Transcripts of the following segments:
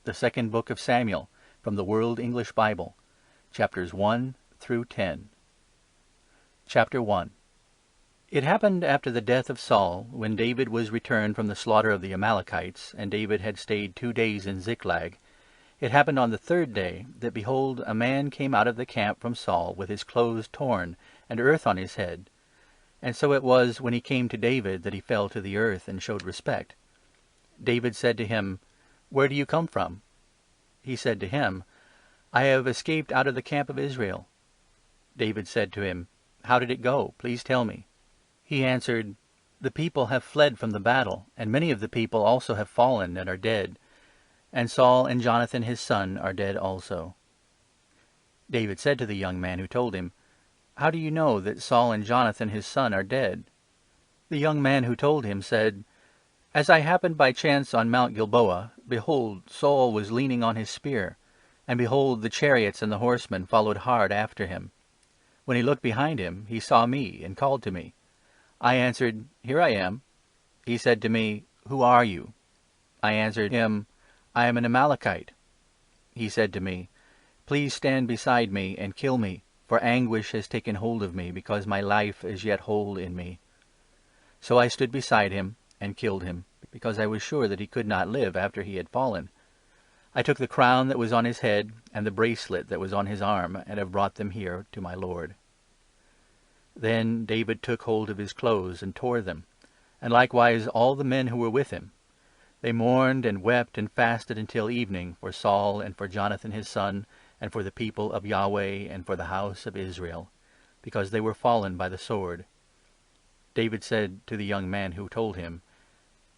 The Second Book of Samuel, from the World English Bible, chapters 1 through 10. Chapter 1. It happened after the death of Saul, when David was returned from the slaughter of the Amalekites, and David had stayed 2 days in Ziklag. It happened on the 3rd day, that, behold, a man came out of the camp from Saul, with his clothes torn, and earth on his head. And so it was, when he came to David, that he fell to the earth, and showed respect. David said to him, "Where do you come from?" He said to him, "I have escaped out of the camp of Israel." David said to him, "How did it go? Please tell me." He answered, "The people have fled from the battle, and many of the people also have fallen and are dead. And Saul and Jonathan his son are dead also." David said to the young man who told him, "How do you know that Saul and Jonathan his son are dead?" The young man who told him said, "As I happened by chance on Mount Gilboa, behold, Saul was leaning on his spear, and behold, the chariots and the horsemen followed hard after him. When he looked behind him, he saw me, and called to me. I answered, 'Here I am.' He said to me, 'Who are you?' I answered him, 'I am an Amalekite.' He said to me, 'Please stand beside me and kill me, for anguish has taken hold of me, because my life is yet whole in me.' So I stood beside him and killed him, because I was sure that he could not live after he had fallen. I took the crown that was on his head and the bracelet that was on his arm, and have brought them here to my lord." Then David took hold of his clothes and tore them, and likewise all the men who were with him. They mourned and wept and fasted until evening for Saul and for Jonathan his son, and for the people of Yahweh and for the house of Israel, because they were fallen by the sword. David said to the young man who told him,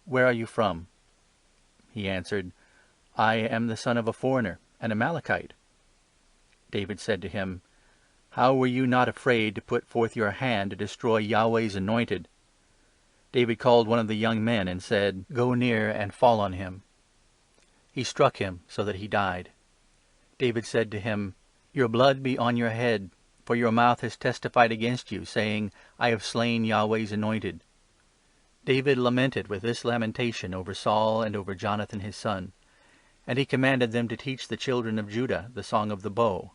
"Where are you from?" He answered, "I am the son of a foreigner, an Amalekite." David said to him, "How were you not afraid to put forth your hand to destroy Yahweh's anointed?" David called one of the young men and said, "Go near and fall on him." He struck him so that he died. David said to him, "Your blood be on your head, for your mouth has testified against you, saying, 'I have slain Yahweh's anointed.'" David lamented with this lamentation over Saul and over Jonathan his son. And he commanded them to teach the children of Judah the song of the bow.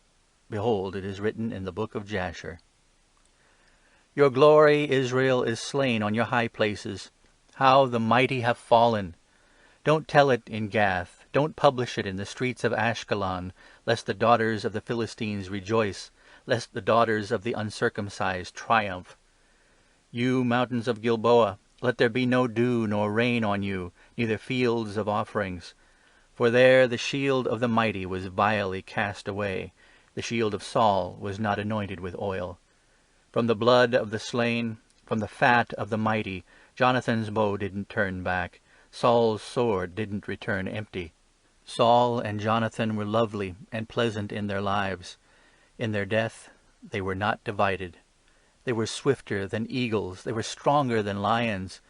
Behold, it is written in the book of Jasher. "Your glory, Israel, is slain on your high places. How the mighty have fallen! Don't tell it in Gath, don't publish it in the streets of Ashkelon, lest the daughters of the Philistines rejoice, lest the daughters of the uncircumcised triumph. You mountains of Gilboa, let there be no dew nor rain on you, neither fields of offerings. For there the shield of the mighty was vilely cast away, the shield of Saul was not anointed with oil. From the blood of the slain, from the fat of the mighty, Jonathan's bow didn't turn back, Saul's sword didn't return empty. Saul and Jonathan were lovely and pleasant in their lives. In their death they were not divided. They were swifter than eagles, they were stronger than lions.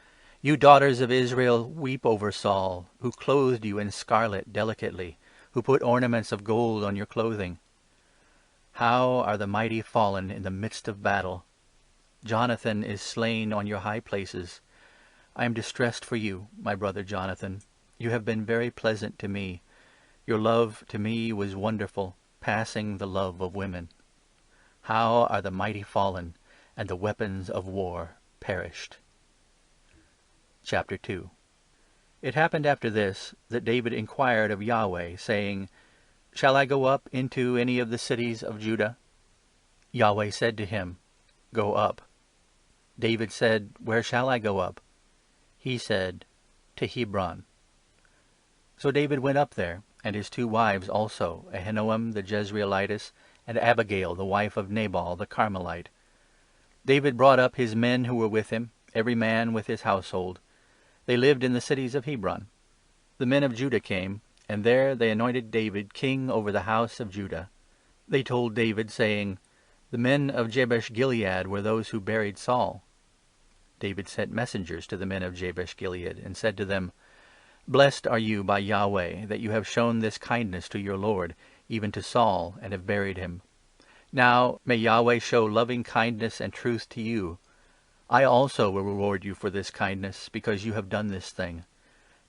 You daughters of Israel, weep over Saul, who clothed you in scarlet delicately, who put ornaments of gold on your clothing. How are the mighty fallen in the midst of battle! Jonathan is slain on your high places. I am distressed for you, my brother Jonathan. You have been very pleasant to me. Your love to me was wonderful, passing the love of women. How are the mighty fallen, and the weapons of war perished." Chapter 2. It happened after this that David inquired of Yahweh, saying, "Shall I go up into any of the cities of Judah?" Yahweh said to him, "Go up." David said, "Where shall I go up?" He said, "To Hebron." So David went up there, and his 2 wives also, Ahinoam the Jezreelitess, and Abigail the wife of Nabal the Carmelite. David brought up his men who were with him, every man with his household. They lived in the cities of Hebron. The men of Judah came, and there they anointed David king over the house of Judah. They told David, saying, "The men of Jabesh-Gilead were those who buried Saul." David sent messengers to the men of Jabesh-Gilead, and said to them, "Blessed are you by Yahweh, that you have shown this kindness to your lord, even to Saul, and have buried him. Now may Yahweh show loving kindness and truth to you. I also will reward you for this kindness, because you have done this thing.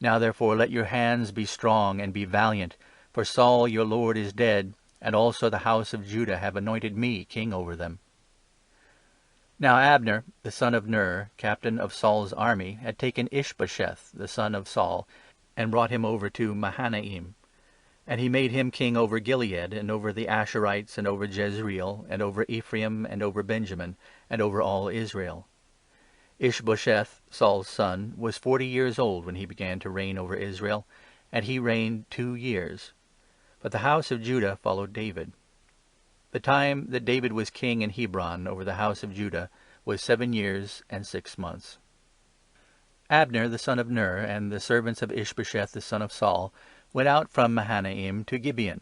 Now therefore let your hands be strong, and be valiant, for Saul your lord is dead, and also the house of Judah have anointed me king over them." Now Abner, the son of Ner, captain of Saul's army, had taken Ishbosheth, the son of Saul, and brought him over to Mahanaim. And he made him king over Gilead, and over the Asherites, and over Jezreel, and over Ephraim, and over Benjamin, and over all Israel. Ishbosheth, Saul's son, was 40 years old when he began to reign over Israel, and he reigned 2 years. But the house of Judah followed David. The time that David was king in Hebron over the house of Judah was 7 years and 6 months. Abner, the son of Ner, and the servants of Ishbosheth, the son of Saul, went out from Mahanaim to Gibeon.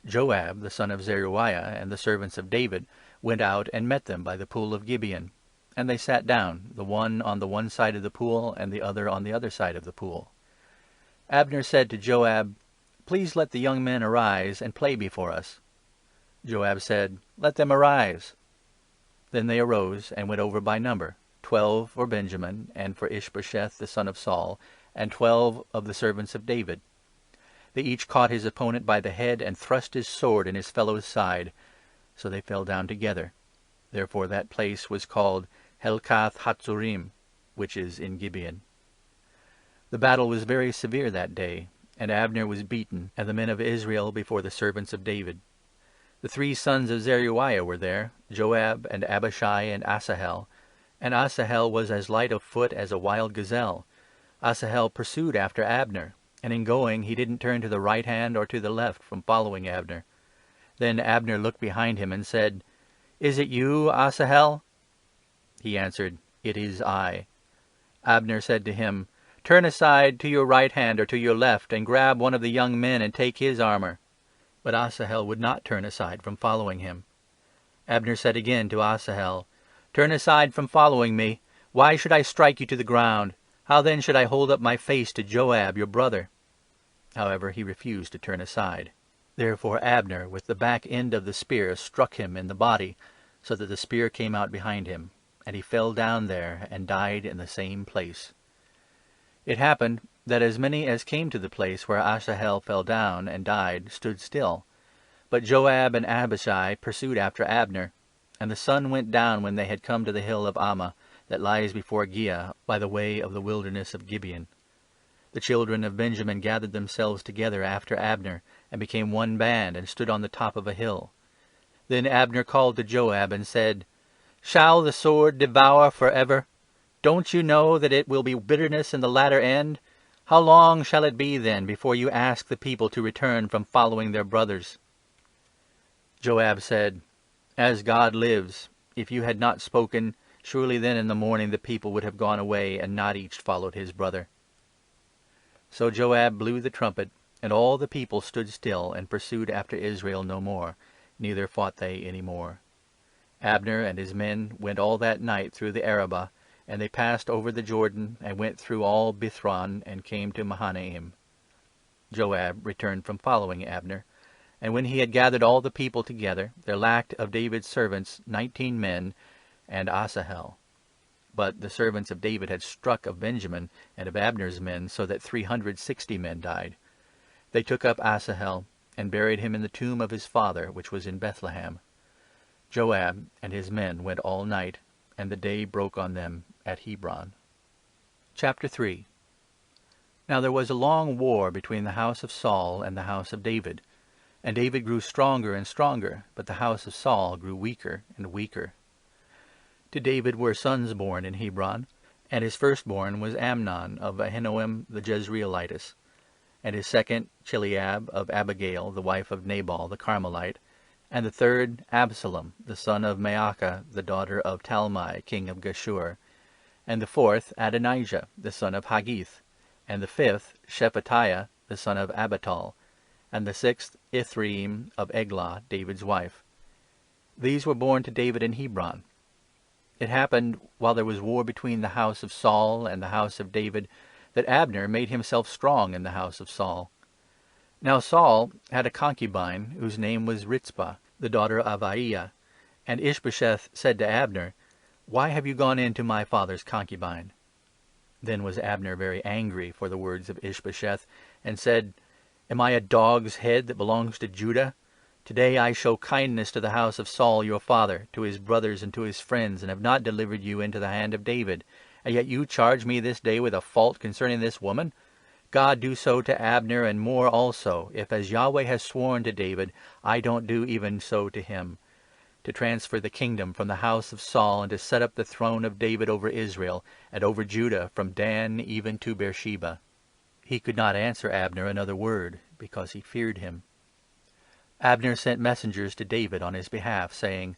Joab, the son of Zeruiah, and the servants of David, went out and met them by the pool of Gibeon. And they sat down, the one on the one side of the pool, and the other on the other side of the pool. Abner said to Joab, "Please let the young men arise and play before us." Joab said, "Let them arise." Then they arose and went over by number, 12 for Benjamin, and for Ishbosheth the son of Saul, and 12 of the servants of David. They each caught his opponent by the head, and thrust his sword in his fellow's side. So they fell down together. Therefore that place was called Helkath Hatzurim, which is in Gibeon. The battle was very severe that day, and Abner was beaten, and the men of Israel before the servants of David. The 3 sons of Zeruiah were there, Joab, and Abishai, and Asahel. And Asahel was as light of foot as a wild gazelle. Asahel pursued after Abner, and in going he didn't turn to the right hand or to the left from following Abner. Then Abner looked behind him and said, "Is it you, Asahel?" He answered, "It is I." Abner said to him, "Turn aside to your right hand or to your left, and grab one of the young men and take his armor." But Asahel would not turn aside from following him. Abner said again to Asahel, "Turn aside from following me. Why should I strike you to the ground? How then should I hold up my face to Joab, your brother?" However, he refused to turn aside. Therefore Abner, with the back end of the spear, struck him in the body, so that the spear came out behind him, and he fell down there and died in the same place. It happened that as many as came to the place where Asahel fell down and died stood still. But Joab and Abishai pursued after Abner, and the sun went down when they had come to the hill of Ammah, that lies before Giah, by the way of the wilderness of Gibeon. The children of Benjamin gathered themselves together after Abner, and became one band, and stood on the top of a hill. Then Abner called to Joab and said, "Shall the sword devour forever? Don't you know that it will be bitterness in the latter end? How long shall it be then before you ask the people to return from following their brothers?" Joab said, "As God lives, if you had not spoken, surely then in the morning the people would have gone away, and not each followed his brother." So Joab blew the trumpet, and all the people stood still, and pursued after Israel no more, neither fought they any more. Abner and his men went all that night through the Arabah, and they passed over the Jordan, and went through all Bithron, and came to Mahanaim. Joab returned from following Abner, and when he had gathered all the people together, there lacked of David's servants 19 men, and Asahel. But the servants of David had struck of Benjamin and of Abner's men, so that 360 men died. They took up Asahel, and buried him in the tomb of his father, which was in Bethlehem. Joab and his men went all night, and the day broke on them at Hebron. Chapter 3. Now there was a long war between the house of Saul and the house of David. And David grew stronger and stronger, but the house of Saul grew weaker and weaker. To David were sons born in Hebron, and his firstborn was Amnon of Ahinoam the Jezreelitess, and his second Chileab of Abigail, the wife of Nabal the Carmelite, and the third Absalom, the son of Maacah, the daughter of Talmai, king of Geshur, and the fourth Adonijah, the son of Haggith, and the fifth Shephatiah, the son of Abital, and the sixth Ithream of Eglah, David's wife. These were born to David in Hebron. It happened, while there was war between the house of Saul and the house of David, that Abner made himself strong in the house of Saul. Now Saul had a concubine, whose name was Rizpah, the daughter of Aiah. And Ishbosheth said to Abner, "Why have you gone in to my father's concubine?" Then was Abner very angry for the words of Ishbosheth, and said, "Am I a dog's head that belongs to Judah? Today I show kindness to the house of Saul your father, to his brothers and to his friends, and have not delivered you into the hand of David. And yet you charge me this day with a fault concerning this woman? God do so to Abner, and more also, if, as Yahweh has sworn to David, I don't do even so to him, to transfer the kingdom from the house of Saul, and to set up the throne of David over Israel, and over Judah, from Dan even to Beersheba." He could not answer Abner another word, because he feared him. Abner sent messengers to David on his behalf, saying,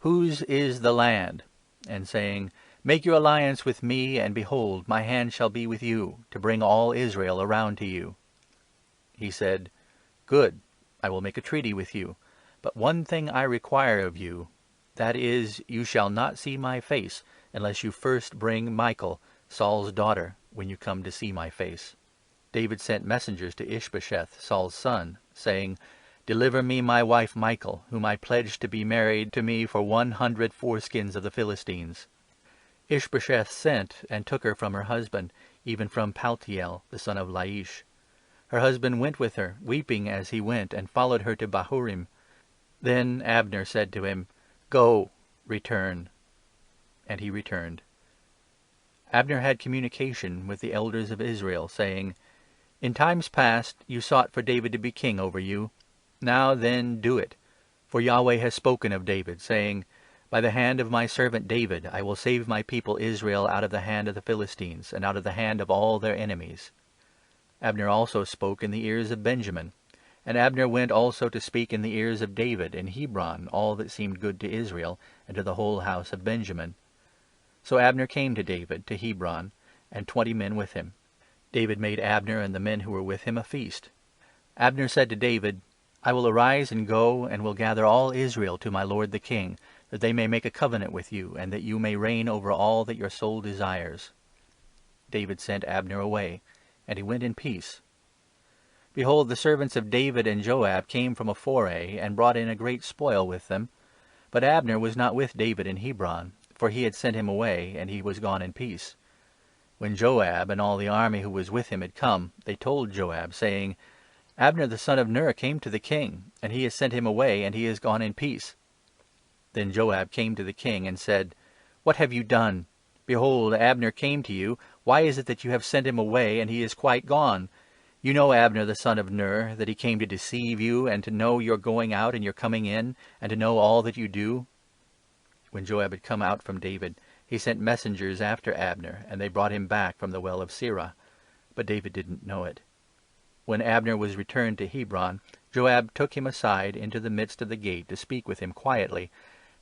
"Whose is the land?" and saying, "Make your alliance with me, and behold, my hand shall be with you, to bring all Israel around to you." He said, "Good, I will make a treaty with you. But one thing I require of you, that is, you shall not see my face, unless you first bring Michal, Saul's daughter, when you come to see my face." David sent messengers to Ishbosheth, Saul's son, saying, "Deliver me my wife Michal, whom I pledged to be married to me for 100 foreskins of the Philistines." Ishbosheth sent, and took her from her husband, even from Paltiel, the son of Laish. Her husband went with her, weeping as he went, and followed her to Bahurim. Then Abner said to him, "Go, return." And he returned. Abner had communication with the elders of Israel, saying, "In times past you sought for David to be king over you. Now then do it. For Yahweh has spoken of David, saying, 'By the hand of my servant David I will save my people Israel out of the hand of the Philistines, and out of the hand of all their enemies.'" Abner also spoke in the ears of Benjamin. And Abner went also to speak in the ears of David in Hebron all that seemed good to Israel, and to the whole house of Benjamin. So Abner came to David, to Hebron, and 20 men with him. David made Abner and the men who were with him a feast. Abner said to David, "I will arise and go, and will gather all Israel to my lord the king, that they may make a covenant with you, and that you may reign over all that your soul desires." David sent Abner away, and he went in peace. Behold, the servants of David and Joab came from a foray, and brought in a great spoil with them. But Abner was not with David in Hebron, for he had sent him away, and he was gone in peace. When Joab and all the army who was with him had come, they told Joab, saying, "Abner the son of Ner came to the king, and he has sent him away, and he is gone in peace." Then Joab came to the king and said, "What have you done? Behold, Abner came to you. Why is it that you have sent him away, and he is quite gone? You know Abner the son of Ner, that he came to deceive you, and to know your going out and your coming in, and to know all that you do." When Joab had come out from David, he sent messengers after Abner, and they brought him back from the well of Sirah. But David didn't know it. When Abner was returned to Hebron, Joab took him aside into the midst of the gate to speak with him quietly,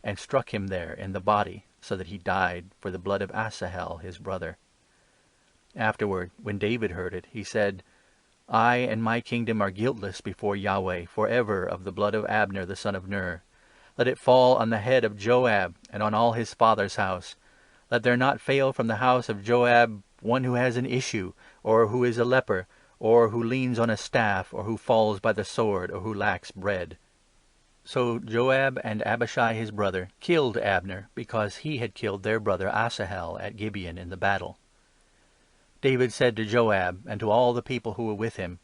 and struck him there in the body, so that he died for the blood of Asahel his brother. Afterward, when David heard it, he said, "I and my kingdom are guiltless before Yahweh forever of the blood of Abner the son of Ner. Let it fall on the head of Joab, and on all his father's house. Let there not fail from the house of Joab one who has an issue, or who is a leper, or who leans on a staff, or who falls by the sword, or who lacks bread." So Joab and Abishai his brother killed Abner, because he had killed their brother Asahel at Gibeon in the battle. David said to Joab and to all the people who were with him,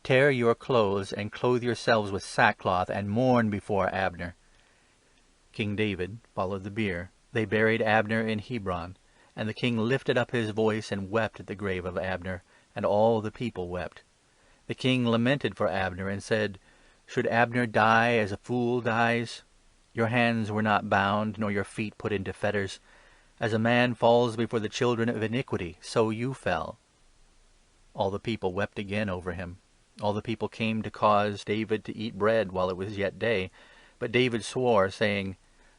"Tear your clothes, and clothe yourselves with sackcloth, and mourn before Abner." King David followed the bier. They buried Abner in Hebron, and the king lifted up his voice and wept at the grave of Abner, and all the people wept. The king lamented for Abner and said, "Should Abner die as a fool dies? Your hands were not bound, nor your feet put into fetters. As a man falls before the children of iniquity, so you fell." All the people wept again over him. All the people came to cause David to eat bread while it was yet day. But David swore, saying,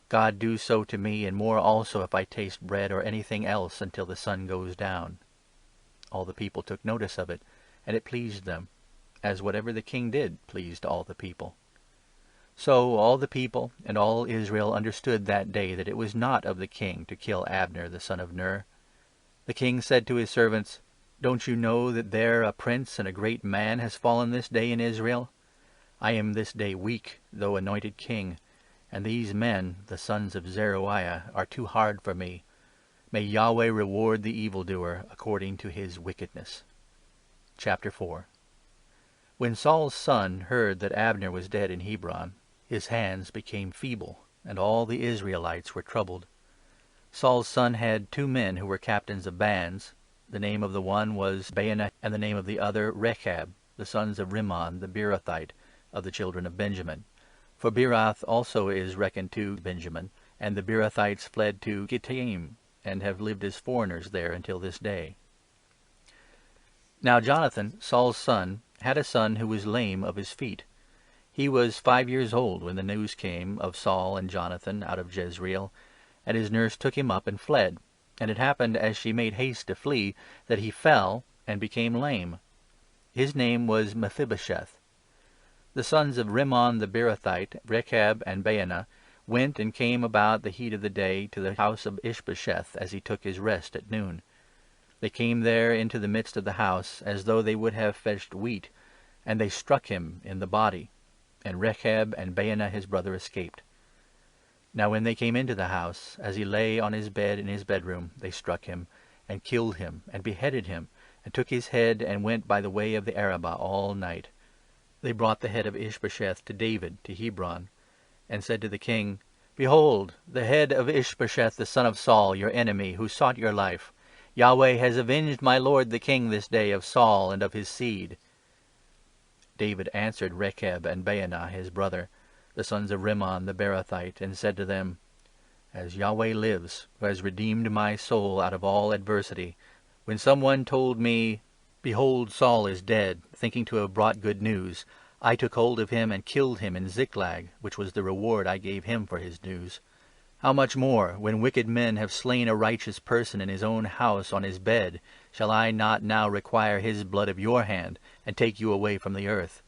"God do so to me, and more also, if I taste bread or anything else until the sun goes down." All the people took notice of it, and it pleased them, as whatever the king did pleased all the people. So all the people and all Israel understood that day that it was not of the king to kill Abner the son of Ner. The king said to his servants, "Don't you know that there a prince and a great man has fallen this day in Israel? I am this day weak, though anointed king, and these men, the sons of Zeruiah, are too hard for me. May Yahweh reward the evildoer according to his wickedness. Chapter 4. When Saul's son heard that Abner was dead in Hebron, his hands became feeble, and all the Israelites were troubled. Saul's son had 2 men who were captains of bands. The name of the one was Baanah, and the name of the other Rechab, the sons of Rimmon the Beerothite, of the children of Benjamin. For Beeroth also is reckoned to Benjamin, and the Beerothites fled to Gittaim, and have lived as foreigners there until this day. Now Jonathan, Saul's son, had a son who was lame of his feet. He was 5 years old when the news came of Saul and Jonathan out of Jezreel, and his nurse took him up and fled. And it happened, as she made haste to flee, that he fell and became lame. His name was Mephibosheth. The sons of Rimmon the Beerothite, Rechab and Baanah, went and came about the heat of the day to the house of Ishbosheth as he took his rest at noon. They came there into the midst of the house, as though they would have fetched wheat, and they struck him in the body, and Rechab and Baanah his brother escaped. Now when they came into the house, as he lay on his bed in his bedroom, they struck him, and killed him, and beheaded him, and took his head, and went by the way of the Arabah all night. They brought the head of Ishbosheth to David, to Hebron, and said to the king, "Behold, the head of Ishbosheth the son of Saul, your enemy, who sought your life. Yahweh has avenged my lord the king this day of Saul and of his seed." David answered Rechab and Baanah his brother, the sons of Rimmon the Beerothite, and said to them, "As Yahweh lives, who has redeemed my soul out of all adversity, when some one told me, 'Behold, Saul is dead,' thinking to have brought good news, I took hold of him and killed him in Ziklag, which was the reward I gave him for his news. How much more, when wicked men have slain a righteous person in his own house on his bed, shall I not now require his blood of your hand, and take you away from the earth?"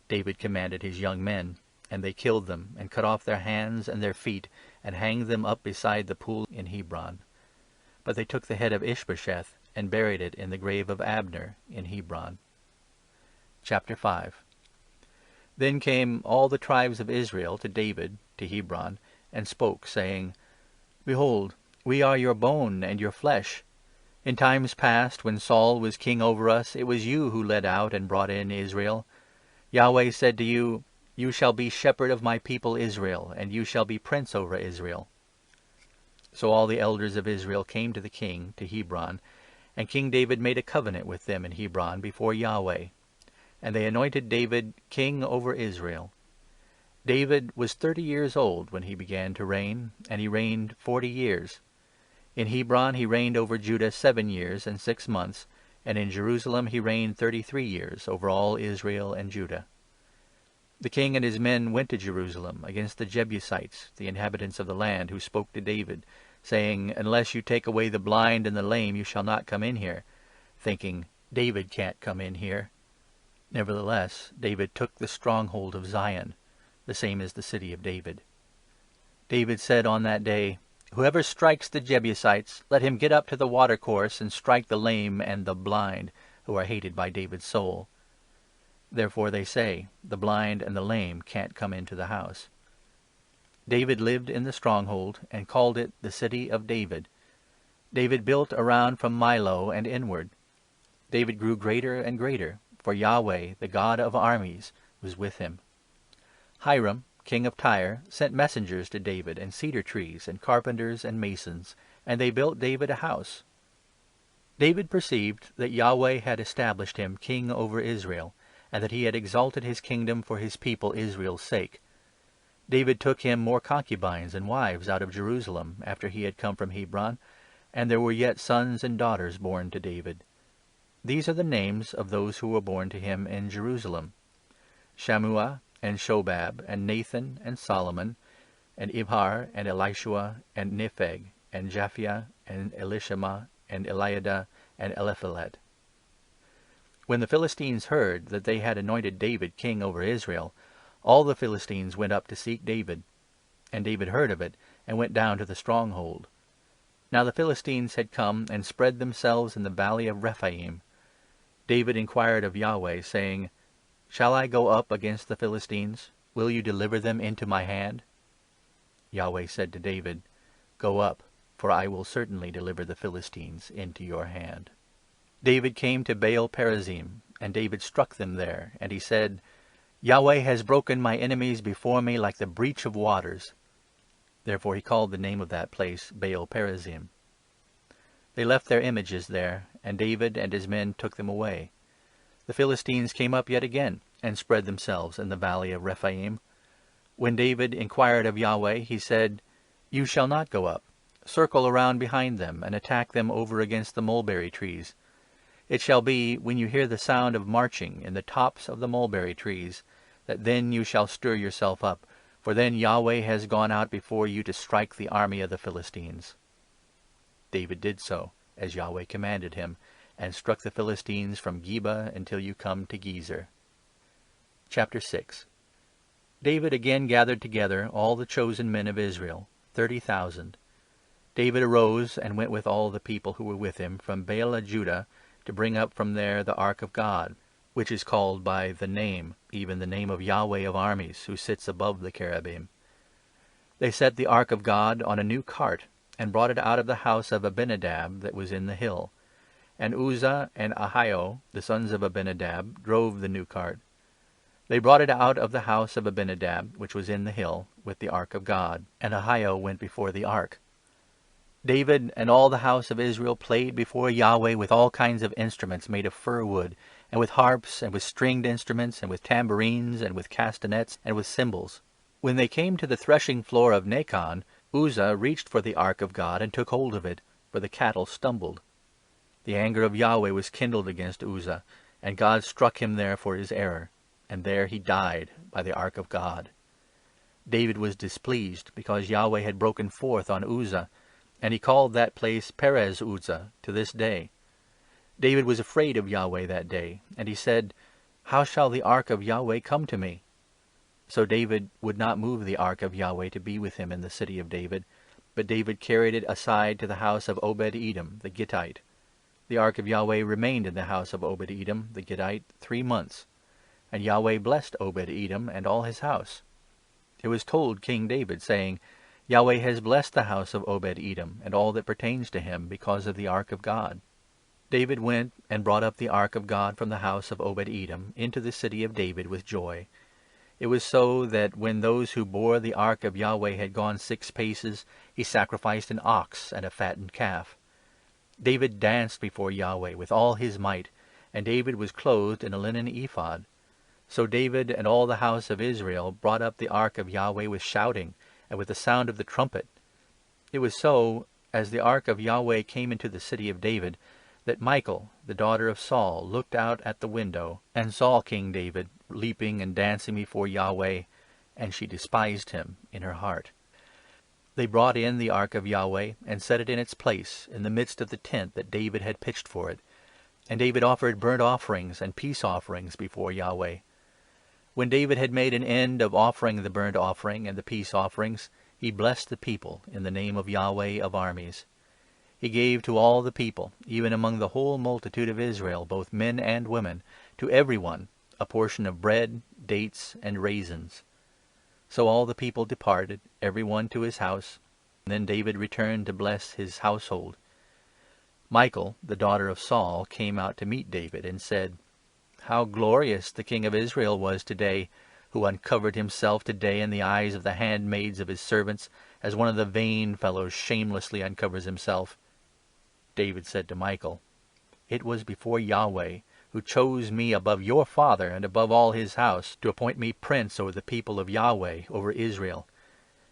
David commanded his young men, and they killed them, and cut off their hands and their feet, and hanged them up beside the pool in Hebron. But they took the head of Ishbosheth, and buried it in the grave of Abner in Hebron. Chapter 5. Then came all the tribes of Israel to David, to Hebron, and spoke, saying, "Behold, we are your bone and your flesh. In times past, when Saul was king over us, it was you who led out and brought in Israel. Yahweh said to you, 'You shall be shepherd of my people Israel, and you shall be prince over Israel.'" So all the elders of Israel came to the king, to Hebron, and King David made a covenant with them in Hebron before Yahweh. And they anointed David king over Israel. David was 30 years old when he began to reign, and he reigned 40 years. In Hebron he reigned over Judah 7 years and 6 months, and in Jerusalem he reigned 33 years over all Israel and Judah. The king and his men went to Jerusalem against the Jebusites, the inhabitants of the land, who spoke to David, saying, "Unless you take away the blind and the lame, you shall not come in here," thinking, "David can't come in here." Nevertheless, David took the stronghold of Zion, the same as the city of David. David said on that day, "Whoever strikes the Jebusites, let him get up to the watercourse and strike the lame and the blind, who are hated by David's soul." Therefore they say, "The blind and the lame can't come into the house." David lived in the stronghold, and called it the City of David. David built around from Milo and inward. David grew greater and greater, for Yahweh, the God of armies, was with him. Hiram, king of Tyre, sent messengers to David, and cedar trees, and carpenters and masons, and they built David a house. David perceived that Yahweh had established him king over Israel, and that he had exalted his kingdom for his people Israel's sake. David took him more concubines and wives out of Jerusalem after he had come from Hebron, and there were yet sons and daughters born to David. These are the names of those who were born to him in Jerusalem: Shammua, and Shobab, and Nathan, and Solomon, and Ibhar, and Elishua, and Nepheg, and Japhia, and Elishama, and Eliada, and Eliphalet. When the Philistines heard that they had anointed David king over Israel, all the Philistines went up to seek David. And David heard of it, and went down to the stronghold. Now the Philistines had come and spread themselves in the valley of Rephaim. David inquired of Yahweh, saying, "Shall I go up against the Philistines? Will you deliver them into my hand?" Yahweh said to David, "Go up, for I will certainly deliver the Philistines into your hand." David came to Baal-perazim, and David struck them there, and he said, "Yahweh has broken my enemies before me like the breach of waters." Therefore he called the name of that place Baal-perazim. They left their images there, and David and his men took them away. The Philistines came up yet again, and spread themselves in the valley of Rephaim. When David inquired of Yahweh, he said, "You shall not go up. Circle around behind them, and attack them over against the mulberry trees. It shall be, when you hear the sound of marching in the tops of the mulberry trees, that then you shall stir yourself up, for then Yahweh has gone out before you to strike the army of the Philistines." David did so, as Yahweh commanded him, and struck the Philistines from Geba until you come to Gezer. Chapter 6. David again gathered together all the chosen men of Israel, 30,000. David arose and went with all the people who were with him from Baalah-Judah to bring up from there the ark of God, which is called by the name, even the name of Yahweh of armies, who sits above the cherubim. They set the ark of God on a new cart, and brought it out of the house of Abinadab that was in the hill. And Uzzah and Ahio, the sons of Abinadab, drove the new cart. They brought it out of the house of Abinadab, which was in the hill, with the ark of God, and Ahio went before the ark. David and all the house of Israel played before Yahweh with all kinds of instruments made of fir wood, and with harps, and with stringed instruments, and with tambourines, and with castanets, and with cymbals. When they came to the threshing floor of Nacon, Uzzah reached for the ark of God and took hold of it, for the cattle stumbled. The anger of Yahweh was kindled against Uzzah, and God struck him there for his error, and there he died by the ark of God. David was displeased, because Yahweh had broken forth on Uzzah, and he called that place Perez-Uzzah to this day. David was afraid of Yahweh that day, and he said, "How shall the ark of Yahweh come to me?" So David would not move the ark of Yahweh to be with him in the city of David, but David carried it aside to the house of Obed-Edom, the Gittite. The ark of Yahweh remained in the house of Obed-Edom, the Gittite, 3 months. And Yahweh blessed Obed-Edom and all his house. It was told King David, saying, "Yahweh has blessed the house of Obed-Edom and all that pertains to him because of the ark of God." David went and brought up the ark of God from the house of Obed-Edom into the city of David with joy. It was so that when those who bore the ark of Yahweh had gone 6 paces, he sacrificed an ox and a fattened calf. David danced before Yahweh with all his might, and David was clothed in a linen ephod. So David and all the house of Israel brought up the ark of Yahweh with shouting, and with the sound of the trumpet. It was so, as the ark of Yahweh came into the city of David, that Michal, the daughter of Saul, looked out at the window, and saw King David leaping and dancing before Yahweh, and she despised him in her heart. They brought in the ark of Yahweh, and set it in its place, in the midst of the tent that David had pitched for it. And David offered burnt offerings and peace offerings before Yahweh. When David had made an end of offering the burnt offering and the peace offerings, he blessed the people in the name of Yahweh of armies. He gave to all the people, even among the whole multitude of Israel, both men and women, to every one a portion of bread, dates, and raisins. So all the people departed, every one to his house. Then David returned to bless his household. Michal, the daughter of Saul, came out to meet David, and said, "How glorious the king of Israel was today, who uncovered himself today in the eyes of the handmaids of his servants, as one of the vain fellows shamelessly uncovers himself." David said to Michal, "It was before Yahweh, who chose me above your father and above all his house, to appoint me prince over the people of Yahweh, over Israel.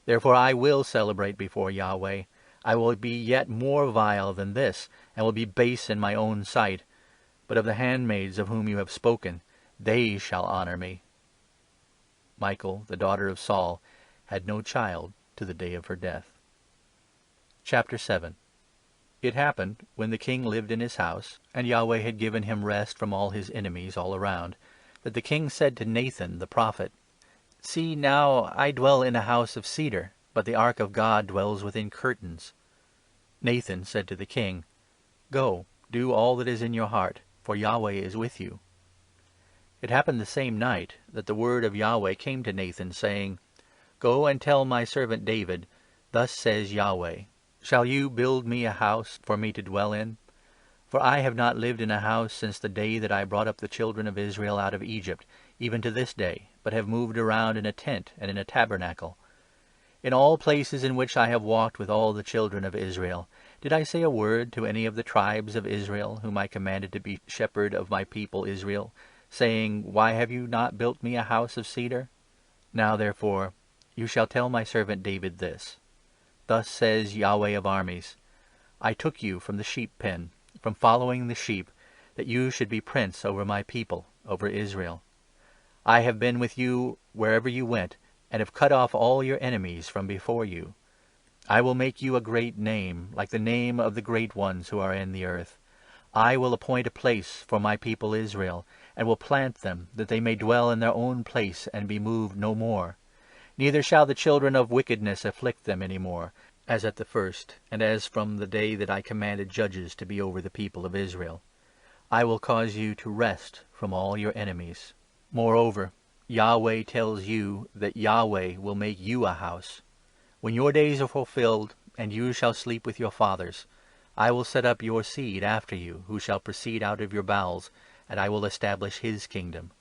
Therefore I will celebrate before Yahweh. I will be yet more vile than this, and will be base in my own sight. But of the handmaids of whom you have spoken, they shall honor me." Michal, the daughter of Saul, had no child to the day of her death. Chapter 7. It happened, when the king lived in his house, and Yahweh had given him rest from all his enemies all around, that the king said to Nathan the prophet, "See, now I dwell in a house of cedar, but the ark of God dwells within curtains." Nathan said to the king, "Go, do all that is in your heart, for Yahweh is with you." It happened the same night that the word of Yahweh came to Nathan, saying, "Go and tell my servant David, Thus says Yahweh, Shall you build me a house for me to dwell in? For I have not lived in a house since the day that I brought up the children of Israel out of Egypt, even to this day, but have moved around in a tent and in a tabernacle. In all places in which I have walked with all the children of Israel, did I say a word to any of the tribes of Israel, whom I commanded to be shepherd of my people Israel, saying, Why have you not built me a house of cedar? Now therefore you shall tell my servant David this. Thus says Yahweh of armies, I took you from the sheep pen, from following the sheep, that you should be prince over my people, over Israel. I have been with you wherever you went, and have cut off all your enemies from before you. I will make you a great name, like the name of the great ones who are in the earth. I will appoint a place for my people Israel, and will plant them, that they may dwell in their own place and be moved no more. Neither shall the children of wickedness afflict them any more, as at the first, and as from the day that I commanded judges to be over the people of Israel. I will cause you to rest from all your enemies. Moreover, Yahweh tells you that Yahweh will make you a house. When your days are fulfilled, and you shall sleep with your fathers, I will set up your seed after you, who shall proceed out of your bowels, and I will establish his kingdom.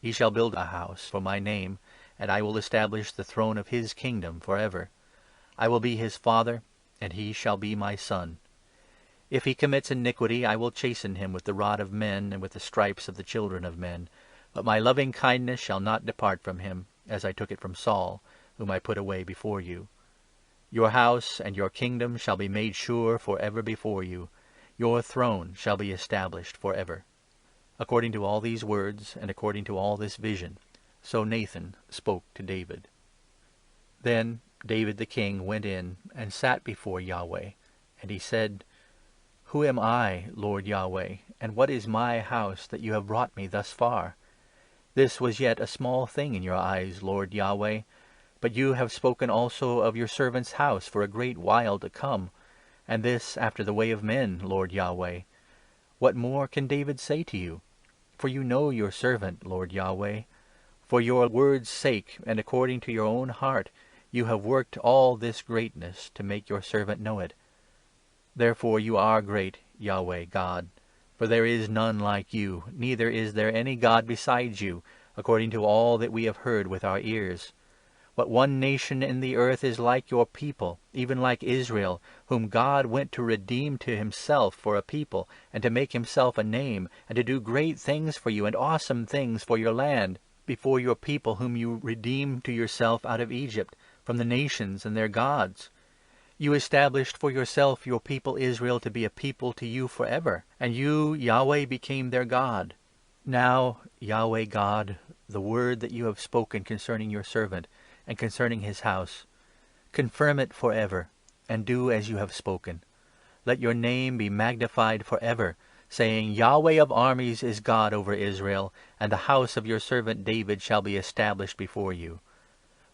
He shall build a house for my name, and I will establish the throne of his kingdom forever. I will be his father, and he shall be my son. If he commits iniquity, I will chasten him with the rod of men and with the stripes of the children of men. But my loving kindness shall not depart from him, as I took it from Saul, whom I put away before you. Your house and your kingdom shall be made sure forever before you. Your throne shall be established forever. According to all these words, and according to all this vision, so Nathan spoke to David. Then David the king went in and sat before Yahweh, and he said, Who am I, Lord Yahweh, and what is my house that you have brought me thus far? This was yet a small thing in your eyes, Lord Yahweh, but you have spoken also of your servant's house for a great while to come, and this after the way of men, Lord Yahweh. What more can David say to you? For you know your servant, Lord Yahweh. For your word's sake, and according to your own heart, you have worked all this greatness to make your servant know it. Therefore you are great, Yahweh God, for there is none like you, neither is there any God besides you, according to all that we have heard with our ears. What one nation in the earth is like your people, even like Israel, whom God went to redeem to himself for a people, and to make himself a name, and to do great things for you and awesome things for your land, before your people whom you redeemed to yourself out of Egypt, from the nations and their gods. You established for yourself your people Israel to be a people to you forever, and you, Yahweh, became their God. Now, Yahweh God, the word that you have spoken concerning your servant, and concerning his house, confirm it forever, and do as you have spoken. Let your name be magnified forever, saying, Yahweh of armies is God over Israel, and the house of your servant David shall be established before you.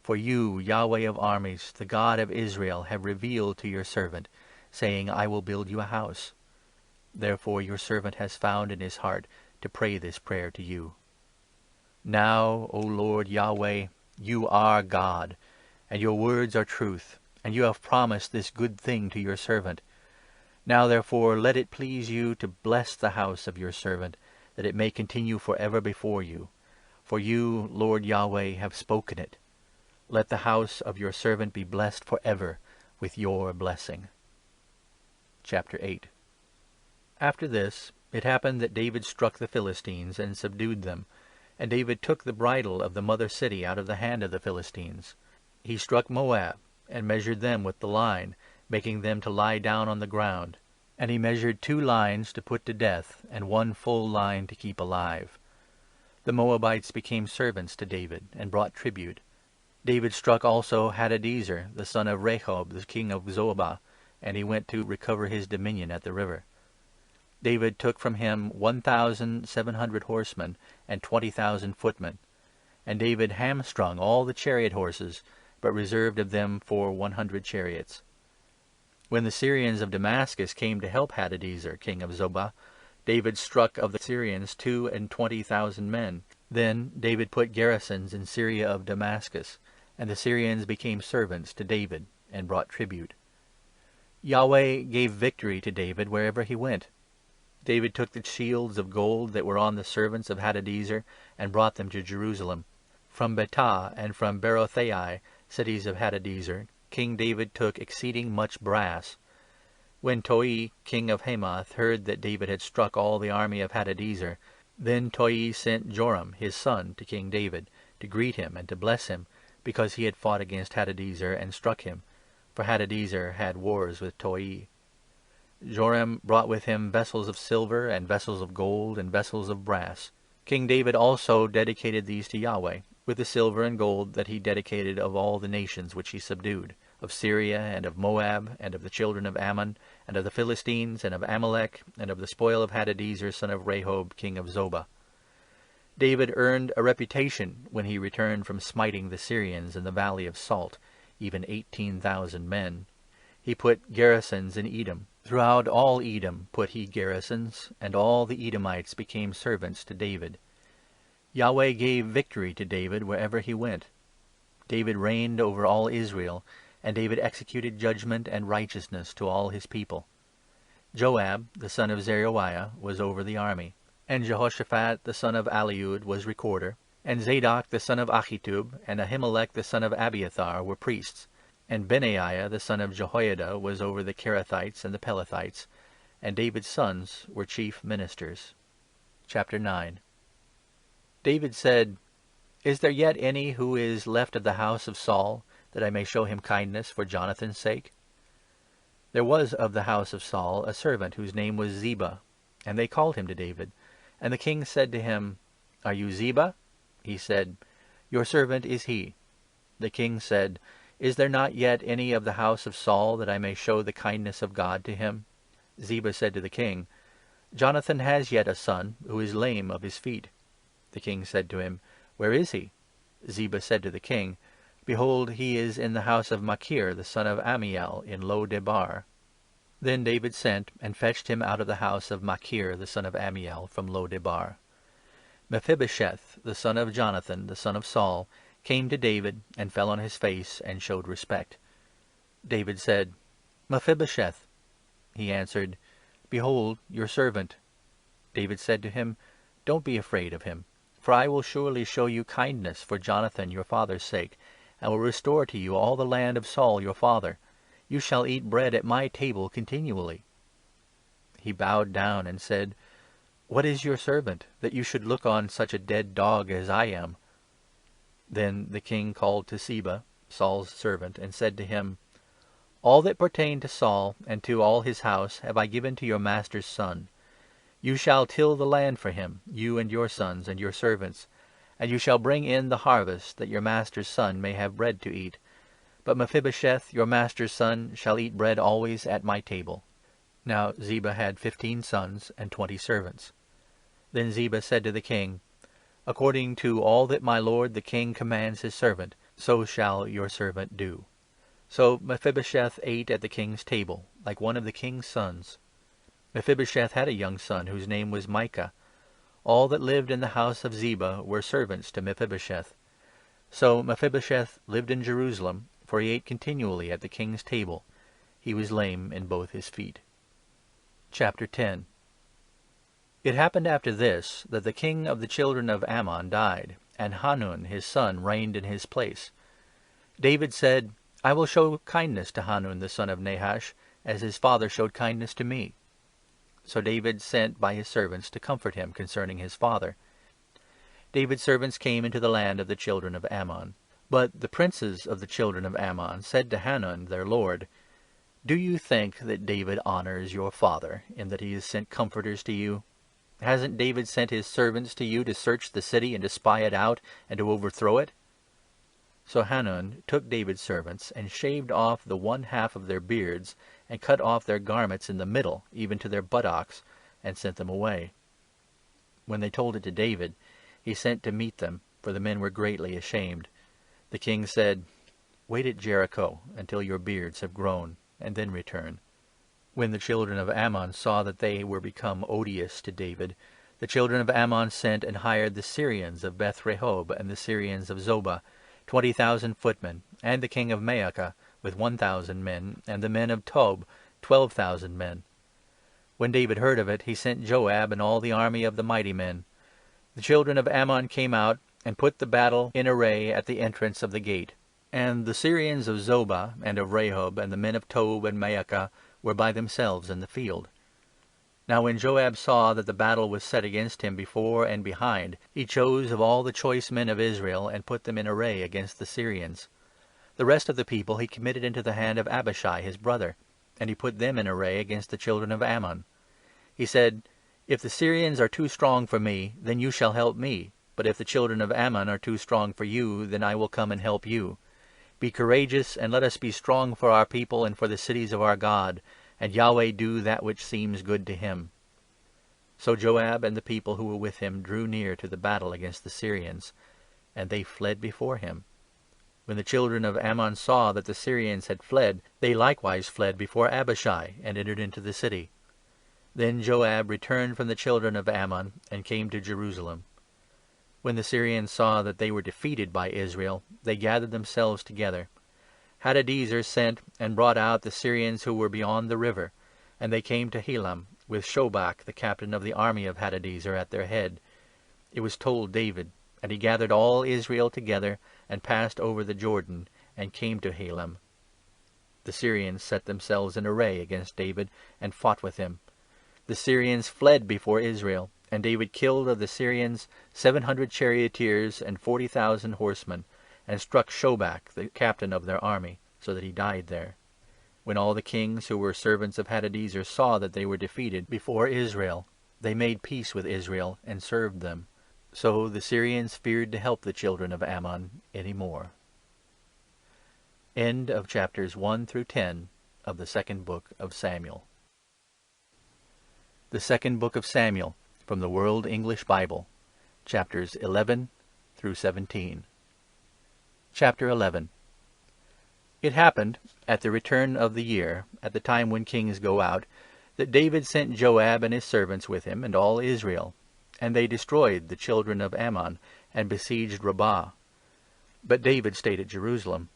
For you, Yahweh of armies, the God of Israel, have revealed to your servant, saying, I will build you a house. Therefore your servant has found in his heart to pray this prayer to you. Now, O Lord Yahweh, you are God, and your words are truth, and you have promised this good thing to your servant. Now therefore let it please you to bless the house of your servant, that it may continue forever before you. For you, Lord Yahweh, have spoken it. Let the house of your servant be blessed forever with your blessing. Chapter 8. After this, it happened that David struck the Philistines and subdued them, and David took the bridle of the mother city out of the hand of the Philistines. He struck Moab, and measured them with the line, making them to lie down on the ground. And he measured 2 lines to put to death, and 1 full line to keep alive. The Moabites became servants to David, and brought tribute. David struck also Hadadezer, the son of Rehob, the king of Zobah, and he went to recover his dominion at the river. David took from him 1,700 horsemen and 20,000 footmen. And David hamstrung all the chariot horses, but reserved of them for 100 chariots. When the Syrians of Damascus came to help Hadadezer, king of Zobah, David struck of the Syrians 22,000 men. Then David put garrisons in Syria of Damascus, and the Syrians became servants to David, and brought tribute. Yahweh gave victory to David wherever he went. David took the shields of gold that were on the servants of Hadadezer and brought them to Jerusalem. From Betah and from Berothai, cities of Hadadezer, King David took exceeding much brass. When Toi, king of Hamath, heard that David had struck all the army of Hadadezer, then Toi sent Joram, his son, to King David, to greet him and to bless him, because he had fought against Hadadezer and struck him, for Hadadezer had wars with Toi. Joram brought with him vessels of silver, and vessels of gold, and vessels of brass. King David also dedicated these to Yahweh, with the silver and gold that he dedicated of all the nations which he subdued, of Syria, and of Moab, and of the children of Ammon, and of the Philistines, and of Amalek, and of the spoil of Hadadezer son of Rehob, king of Zobah. David earned a reputation when he returned from smiting the Syrians in the valley of Salt, even 18,000 men. He put garrisons in Edom. Throughout all Edom put he garrisons, and all the Edomites became servants to David. Yahweh gave victory to David wherever he went. David reigned over all Israel, and David executed judgment and righteousness to all his people. Joab, the son of Zeruiah, was over the army, and Jehoshaphat, the son of Aliud, was recorder, and Zadok, the son of Achitub, and Ahimelech, the son of Abiathar, were priests, and Benaiah, the son of Jehoiada, was over the Kerethites and the Pelethites, and David's sons were chief ministers. Chapter 9. David said, "Is there yet any who is left of the house of Saul, that I may show him kindness for Jonathan's sake?" There was of the house of Saul a servant whose name was Ziba, and they called him to David. And the king said to him, "Are you Ziba?" He said, "Your servant is he." The king said, "Is there not yet any of the house of Saul, that I may show the kindness of God to him?" Ziba said to the king, "Jonathan has yet a son, who is lame of his feet." The king said to him, "Where is he?" Ziba said to the king, "Behold, he is in the house of Machir, the son of Ammiel, in Lo-debar." Then David sent and fetched him out of the house of Machir, the son of Ammiel, from Lo-debar. Mephibosheth, the son of Jonathan, the son of Saul, came to David, and fell on his face, and showed respect. David said, "Mephibosheth." He answered, "Behold, your servant." David said to him, "Don't be afraid of him, for I will surely show you kindness for Jonathan your father's sake, and will restore to you all the land of Saul your father. You shall eat bread at my table continually." He bowed down and said, "What is your servant, that you should look on such a dead dog as I am?" Then the king called to Ziba, Saul's servant, and said to him, "All that pertained to Saul and to all his house have I given to your master's son. You shall till the land for him, you and your sons and your servants, and you shall bring in the harvest, that your master's son may have bread to eat. But Mephibosheth, your master's son, shall eat bread always at my table." Now Ziba had 15 sons and 20 servants. Then Ziba said to the king, "According to all that my lord the king commands his servant, so shall your servant do." So Mephibosheth ate at the king's table, like one of the king's sons. Mephibosheth had a young son, whose name was Micah. All that lived in the house of Ziba were servants to Mephibosheth. So Mephibosheth lived in Jerusalem, for he ate continually at the king's table. He was lame in both his feet. Chapter 10. It happened after this, that the king of the children of Ammon died, and Hanun his son reigned in his place. David said, "I will show kindness to Hanun the son of Nahash, as his father showed kindness to me." So David sent by his servants to comfort him concerning his father. David's servants came into the land of the children of Ammon. But the princes of the children of Ammon said to Hanun their lord, "Do you think that David honors your father, in that he has sent comforters to you? Hasn't David sent his servants to you to search the city and to spy it out and to overthrow it?" So Hanun took David's servants and shaved off the one half of their beards, and cut off their garments in the middle, even to their buttocks, and sent them away. When they told it to David, he sent to meet them, for the men were greatly ashamed. The king said, "Wait at Jericho until your beards have grown, and then return." When the children of Ammon saw that they were become odious to David, the children of Ammon sent and hired the Syrians of Beth-rehob and the Syrians of Zobah, 20,000 footmen, and the king of Maacah with 1,000 men, and the men of Tob, 12,000 men. When David heard of it, he sent Joab and all the army of the mighty men. The children of Ammon came out and put the battle in array at the entrance of the gate. And the Syrians of Zobah and of Rehob and the men of Tob and Maacah were by themselves in the field. Now when Joab saw that the battle was set against him before and behind, he chose of all the choice men of Israel and put them in array against the Syrians. The rest of the people he committed into the hand of Abishai his brother, and he put them in array against the children of Ammon. He said, "If the Syrians are too strong for me, then you shall help me. But if the children of Ammon are too strong for you, then I will come and help you. Be courageous, and let us be strong for our people and for the cities of our God, and Yahweh do that which seems good to him." So Joab and the people who were with him drew near to the battle against the Syrians, and they fled before him. When the children of Ammon saw that the Syrians had fled, they likewise fled before Abishai, and entered into the city. Then Joab returned from the children of Ammon, and came to Jerusalem. When the Syrians saw that they were defeated by Israel, they gathered themselves together. Hadadezer sent and brought out the Syrians who were beyond the river, and they came to Helam, with Shobach, the captain of the army of Hadadezer, at their head. It was told David, and he gathered all Israel together, and passed over the Jordan, and came to Helam. The Syrians set themselves in array against David, and fought with him. The Syrians fled before Israel, and David killed of the Syrians 700 charioteers and 40,000 horsemen, and struck Shobach, the captain of their army, so that he died there. When all the kings who were servants of Hadadezer saw that they were defeated before Israel, they made peace with Israel and served them. So the Syrians feared to help the children of Ammon any more. End of chapters 1 through 10 of the second book of Samuel. The second book of Samuel, from the World English Bible, chapters 11 through 17. Chapter 11. It happened, at the return of the year, at the time when kings go out, that David sent Joab and his servants with him, and all Israel. And they destroyed the children of Ammon, and besieged Rabbah. But David stayed at Jerusalem.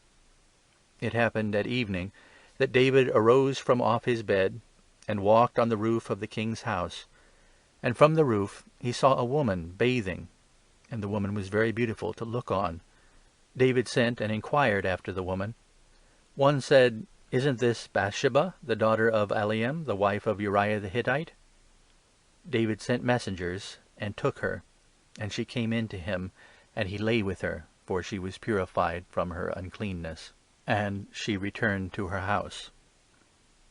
It happened at evening that David arose from off his bed, and walked on the roof of the king's house. And from the roof he saw a woman bathing, and the woman was very beautiful to look on. David sent and inquired after the woman. One said, "Isn't this Bathsheba, the daughter of Eliam, the wife of Uriah the Hittite?" David sent messengers, and took her, and she came in to him, and he lay with her, for she was purified from her uncleanness. And she returned to her house.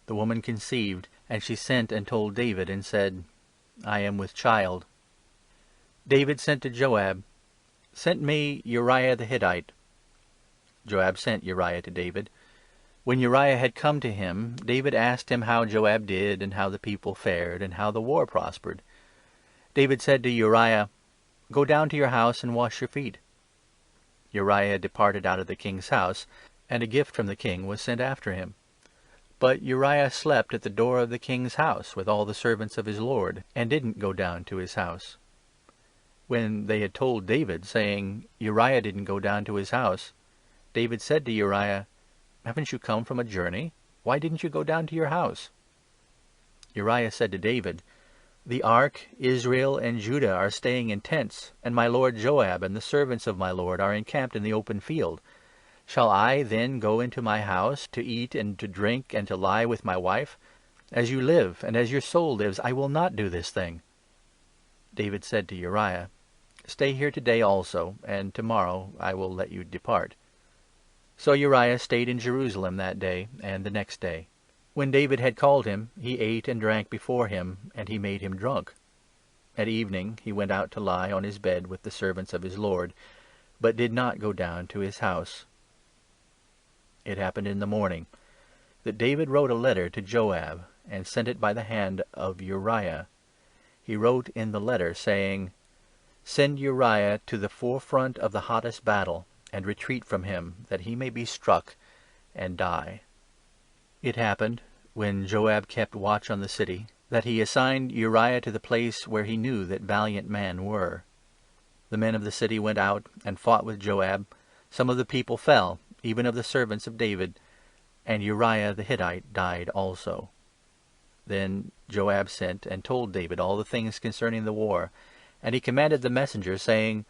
The woman conceived, and she sent and told David, and said, "I am with child." David sent to Joab, "Send me Uriah the Hittite." Joab sent Uriah to David. When Uriah had come to him, David asked him how Joab did, and how the people fared, and how the war prospered. David said to Uriah, "Go down to your house and wash your feet." Uriah departed out of the king's house, and a gift from the king was sent after him. But Uriah slept at the door of the king's house with all the servants of his lord, and didn't go down to his house. When they had told David, saying, "Uriah didn't go down to his house," David said to Uriah, "Haven't you come from a journey? Why didn't you go down to your house?" Uriah said to David, "The ark, Israel, and Judah are staying in tents, and my lord Joab and the servants of my lord are encamped in the open field. Shall I then go into my house to eat and to drink and to lie with my wife? As you live, and as your soul lives, I will not do this thing." David said to Uriah, "Stay here today also, and tomorrow I will let you depart." So Uriah stayed in Jerusalem that day and the next day. When David had called him, he ate and drank before him, and he made him drunk. At evening he went out to lie on his bed with the servants of his lord, but did not go down to his house. It happened in the morning that David wrote a letter to Joab, and sent it by the hand of Uriah. He wrote in the letter, saying, "Send Uriah to the forefront of the hottest battle, and retreat from him, that he may be struck and die." It happened, when Joab kept watch on the city, that he assigned Uriah to the place where he knew that valiant men were. The men of the city went out and fought with Joab. Some of the people fell, even of the servants of David, and Uriah the Hittite died also. Then Joab sent and told David all the things concerning the war, and he commanded the messenger, saying,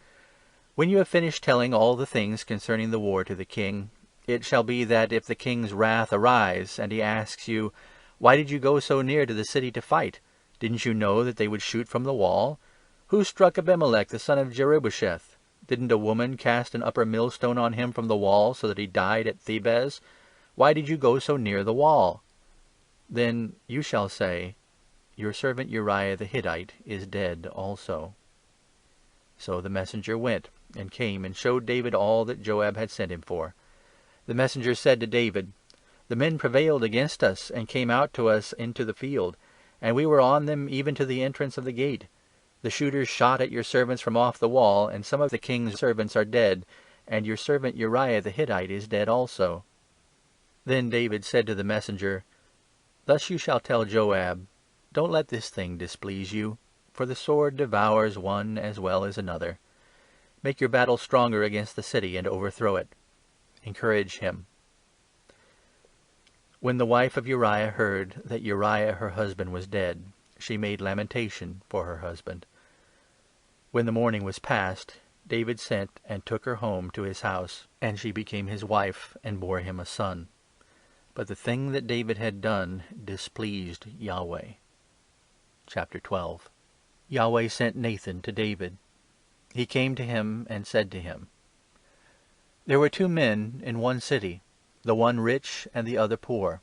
"When you have finished telling all the things concerning the war to the king, it shall be that, if the king's wrath arise, and he asks you, 'Why did you go so near to the city to fight? Didn't you know that they would shoot from the wall? Who struck Abimelech the son of Jerubbesheth? Didn't a woman cast an upper millstone on him from the wall, so that he died at Thebez? Why did you go so near the wall?' Then you shall say, 'Your servant Uriah the Hittite is dead also.'" So the messenger went, and came and showed David all that Joab had sent him for. The messenger said to David, "The men prevailed against us, and came out to us into the field, and we were on them even to the entrance of the gate. The shooters shot at your servants from off the wall, and some of the king's servants are dead, and your servant Uriah the Hittite is dead also." Then David said to the messenger, "Thus you shall tell Joab, 'Don't let this thing displease you, for the sword devours one as well as another. Make your battle stronger against the city, and overthrow it. Encourage him.'" When the wife of Uriah heard that Uriah her husband was dead, she made lamentation for her husband. When the morning was past, David sent and took her home to his house, and she became his wife and bore him a son. But the thing that David had done displeased Yahweh. Chapter 12. Yahweh sent Nathan to David. He came to him and said to him, "There were 2 men in one city, the one rich and the other poor.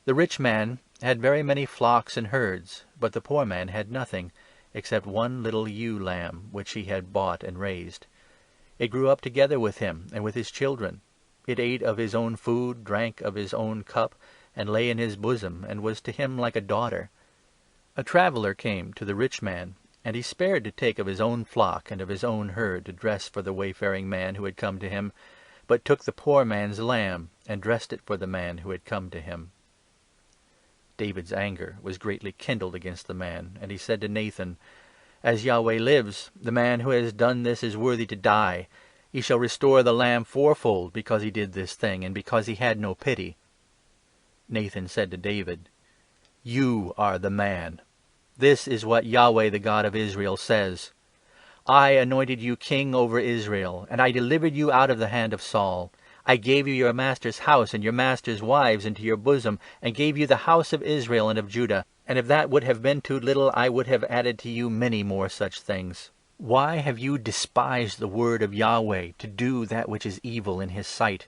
The rich man had very many flocks and herds, but the poor man had nothing, except one little ewe lamb, which he had bought and raised. It grew up together with him and with his children. It ate of his own food, drank of his own cup, and lay in his bosom, and was to him like a daughter. A traveller came to the rich man, and he spared to take of his own flock and of his own herd to dress for the wayfaring man who had come to him, but took the poor man's lamb, and dressed it for the man who had come to him." David's anger was greatly kindled against the man, and he said to Nathan, "As Yahweh lives, the man who has done this is worthy to die. He shall restore the lamb fourfold, because he did this thing, and because he had no pity." Nathan said to David, "You are the man. This is what Yahweh, the God of Israel, says. I anointed you king over Israel, and I delivered you out of the hand of Saul. I gave you your master's house and your master's wives into your bosom, and gave you the house of Israel and of Judah. And if that would have been too little, I would have added to you many more such things. Why have you despised the word of Yahweh, to do that which is evil in his sight?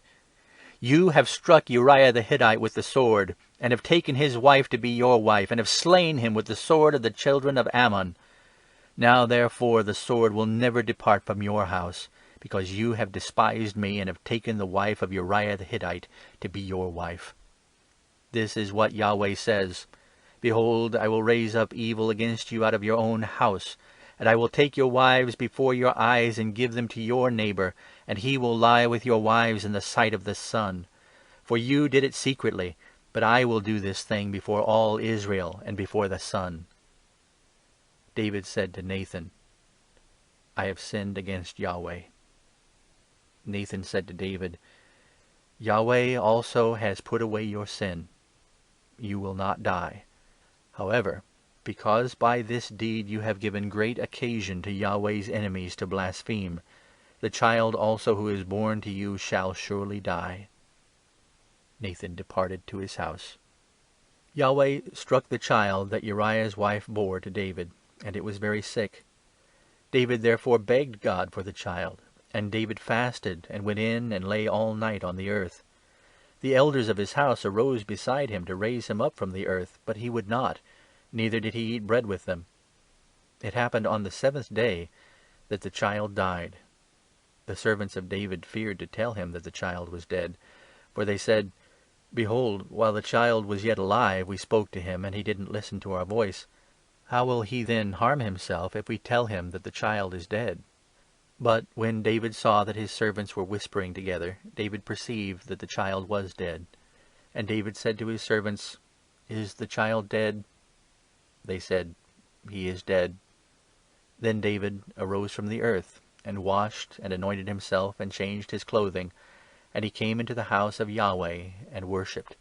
You have struck Uriah the Hittite with the sword, and have taken his wife to be your wife, and have slain him with the sword of the children of Ammon. Now therefore the sword will never depart from your house, because you have despised me, and have taken the wife of Uriah the Hittite to be your wife. This is what Yahweh says, Behold, I will raise up evil against you out of your own house, and I will take your wives before your eyes and give them to your neighbor, and he will lie with your wives in the sight of the sun. For you did it secretly, but I will do this thing before all Israel and before the sun." David said to Nathan, "I have sinned against Yahweh." Nathan said to David, "Yahweh also has put away your sin. You will not die. However, because by this deed you have given great occasion to Yahweh's enemies to blaspheme, the child also who is born to you shall surely die." Nathan departed to his house. Yahweh struck the child that Uriah's wife bore to David, and it was very sick. David therefore begged God for the child, and David fasted and went in and lay all night on the earth. The elders of his house arose beside him to raise him up from the earth, but he would not, neither did he eat bread with them. It happened on the 7th day that the child died. The servants of David feared to tell him that the child was dead, for they said, "Behold, while the child was yet alive, we spoke to him, and he didn't listen to our voice. How will he then harm himself if we tell him that the child is dead?" But when David saw that his servants were whispering together, David perceived that the child was dead. And David said to his servants, "Is the child dead?" They said, "He is dead." Then David arose from the earth, and washed and anointed himself, and changed his clothing, and he came into the house of Yahweh and worshipped.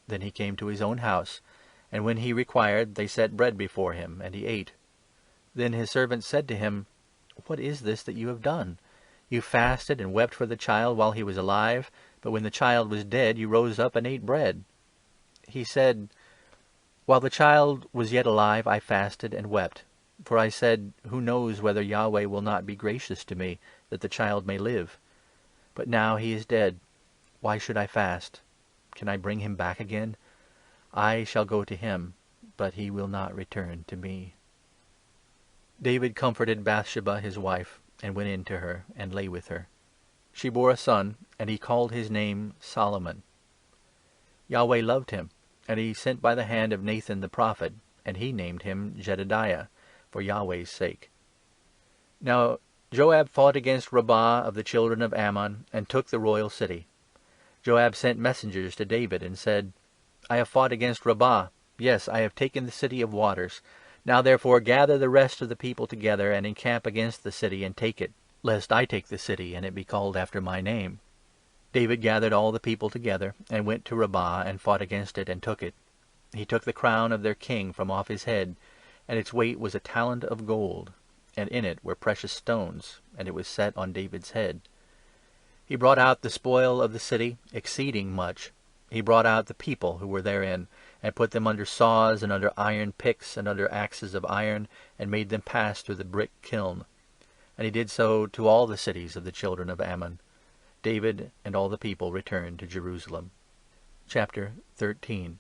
Then he came to his own house, and when he required, they set bread before him, and he ate. Then his servants said to him, "What is this that you have done? You fasted and wept for the child while he was alive, but when the child was dead, you rose up and ate bread." He said, "While the child was yet alive, I fasted and wept. For I said, 'Who knows whether Yahweh will not be gracious to me, that the child may live?' But now he is dead. Why should I fast? Can I bring him back again? I shall go to him, but he will not return to me." David comforted Bathsheba his wife, and went in to her, and lay with her. She bore a son, and he called his name Solomon. Yahweh loved him, and he sent by the hand of Nathan the prophet, and he named him Jedediah, for Yahweh's sake. Now Joab fought against Rabbah of the children of Ammon, and took the royal city. Joab sent messengers to David, and said, "I have fought against Rabbah. Yes, I have taken the city of waters. Now therefore gather the rest of the people together, and encamp against the city, and take it, lest I take the city, and it be called after my name." David gathered all the people together, and went to Rabbah, and fought against it, and took it. He took the crown of their king from off his head, and its weight was a talent of gold, and in it were precious stones, and it was set on David's head. He brought out the spoil of the city, exceeding much. He brought out the people who were therein, and put them under saws, and under iron picks, and under axes of iron, and made them pass through the brick kiln. And he did so to all the cities of the children of Ammon. David and all the people returned to Jerusalem. Chapter 13.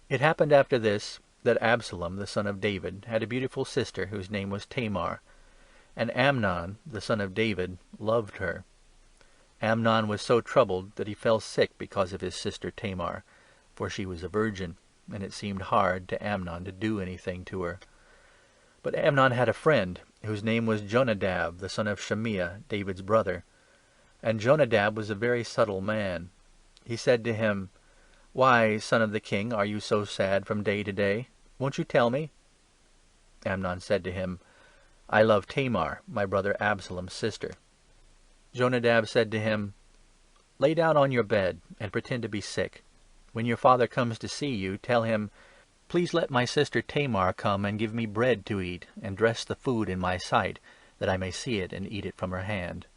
It happened after this, that Absalom, the son of David, had a beautiful sister whose name was Tamar. And Amnon, the son of David, loved her. Amnon was so troubled that he fell sick because of his sister Tamar, for she was a virgin, and it seemed hard to Amnon to do anything to her. But Amnon had a friend, whose name was Jonadab, the son of Shemiah, David's brother. And Jonadab was a very subtle man. He said to him, "Why, son of the king, are you so sad from day to day? Won't you tell me?" Amnon said to him, "I love Tamar, my brother Absalom's sister." Jonadab said to him, "Lay down on your bed, and pretend to be sick. When your father comes to see you, tell him, 'Please let my sister Tamar come and give me bread to eat, and dress the food in my sight, that I may see it and eat it from her hand.'"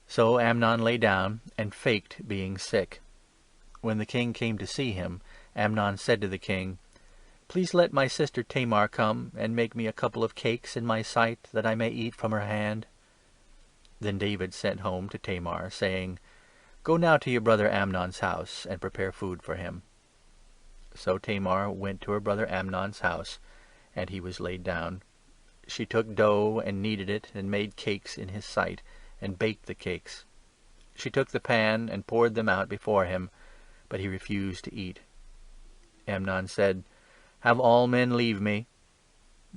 So Amnon lay down, and faked being sick. When the king came to see him, Amnon said to the king, "Please let my sister Tamar come, and make me a couple of cakes in my sight, that I may eat from her hand." Then David sent home to Tamar, saying, "Go now to your brother Amnon's house, and prepare food for him." So Tamar went to her brother Amnon's house, and he was laid down. She took dough, and kneaded it, and made cakes in his sight, and baked the cakes. She took the pan, and poured them out before him, but he refused to eat. Amnon said, "Have all men leave me."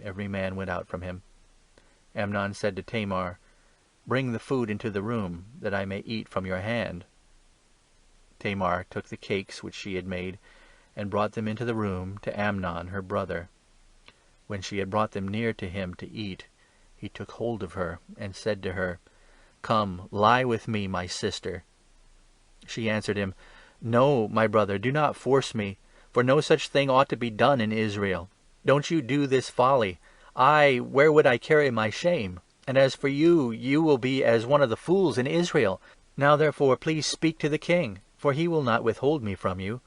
Every man went out from him. Amnon said to Tamar, "Bring the food into the room, that I may eat from your hand." Tamar took the cakes which she had made, and brought them into the room to Amnon her brother. When she had brought them near to him to eat, he took hold of her, and said to her, "Come, lie with me, my sister." She answered him, "No, my brother, do not force me, for no such thing ought to be done in Israel. Don't you do this folly. Where would I carry my shame? And as for you, you will be as one of the fools in Israel. Now therefore please speak to the king, for he will not withhold me from you."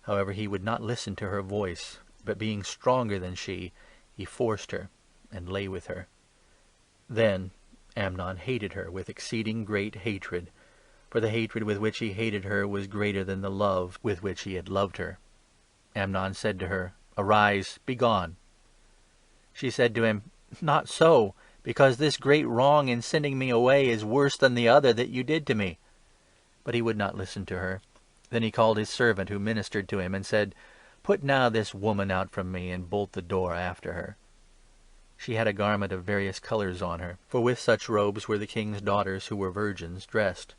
However, he would not listen to her voice, but being stronger than she, he forced her, and lay with her. Then Amnon hated her with exceeding great hatred, for the hatred with which he hated her was greater than the love with which he had loved her. Amnon said to her, "Arise, be gone." She said to him, "Not so, because this great wrong in sending me away is worse than the other that you did to me." But he would not listen to her. Then he called his servant who ministered to him, and said, "Put now this woman out from me, and bolt the door after her." She had a garment of various colors on her, for with such robes were the king's daughters who were virgins dressed.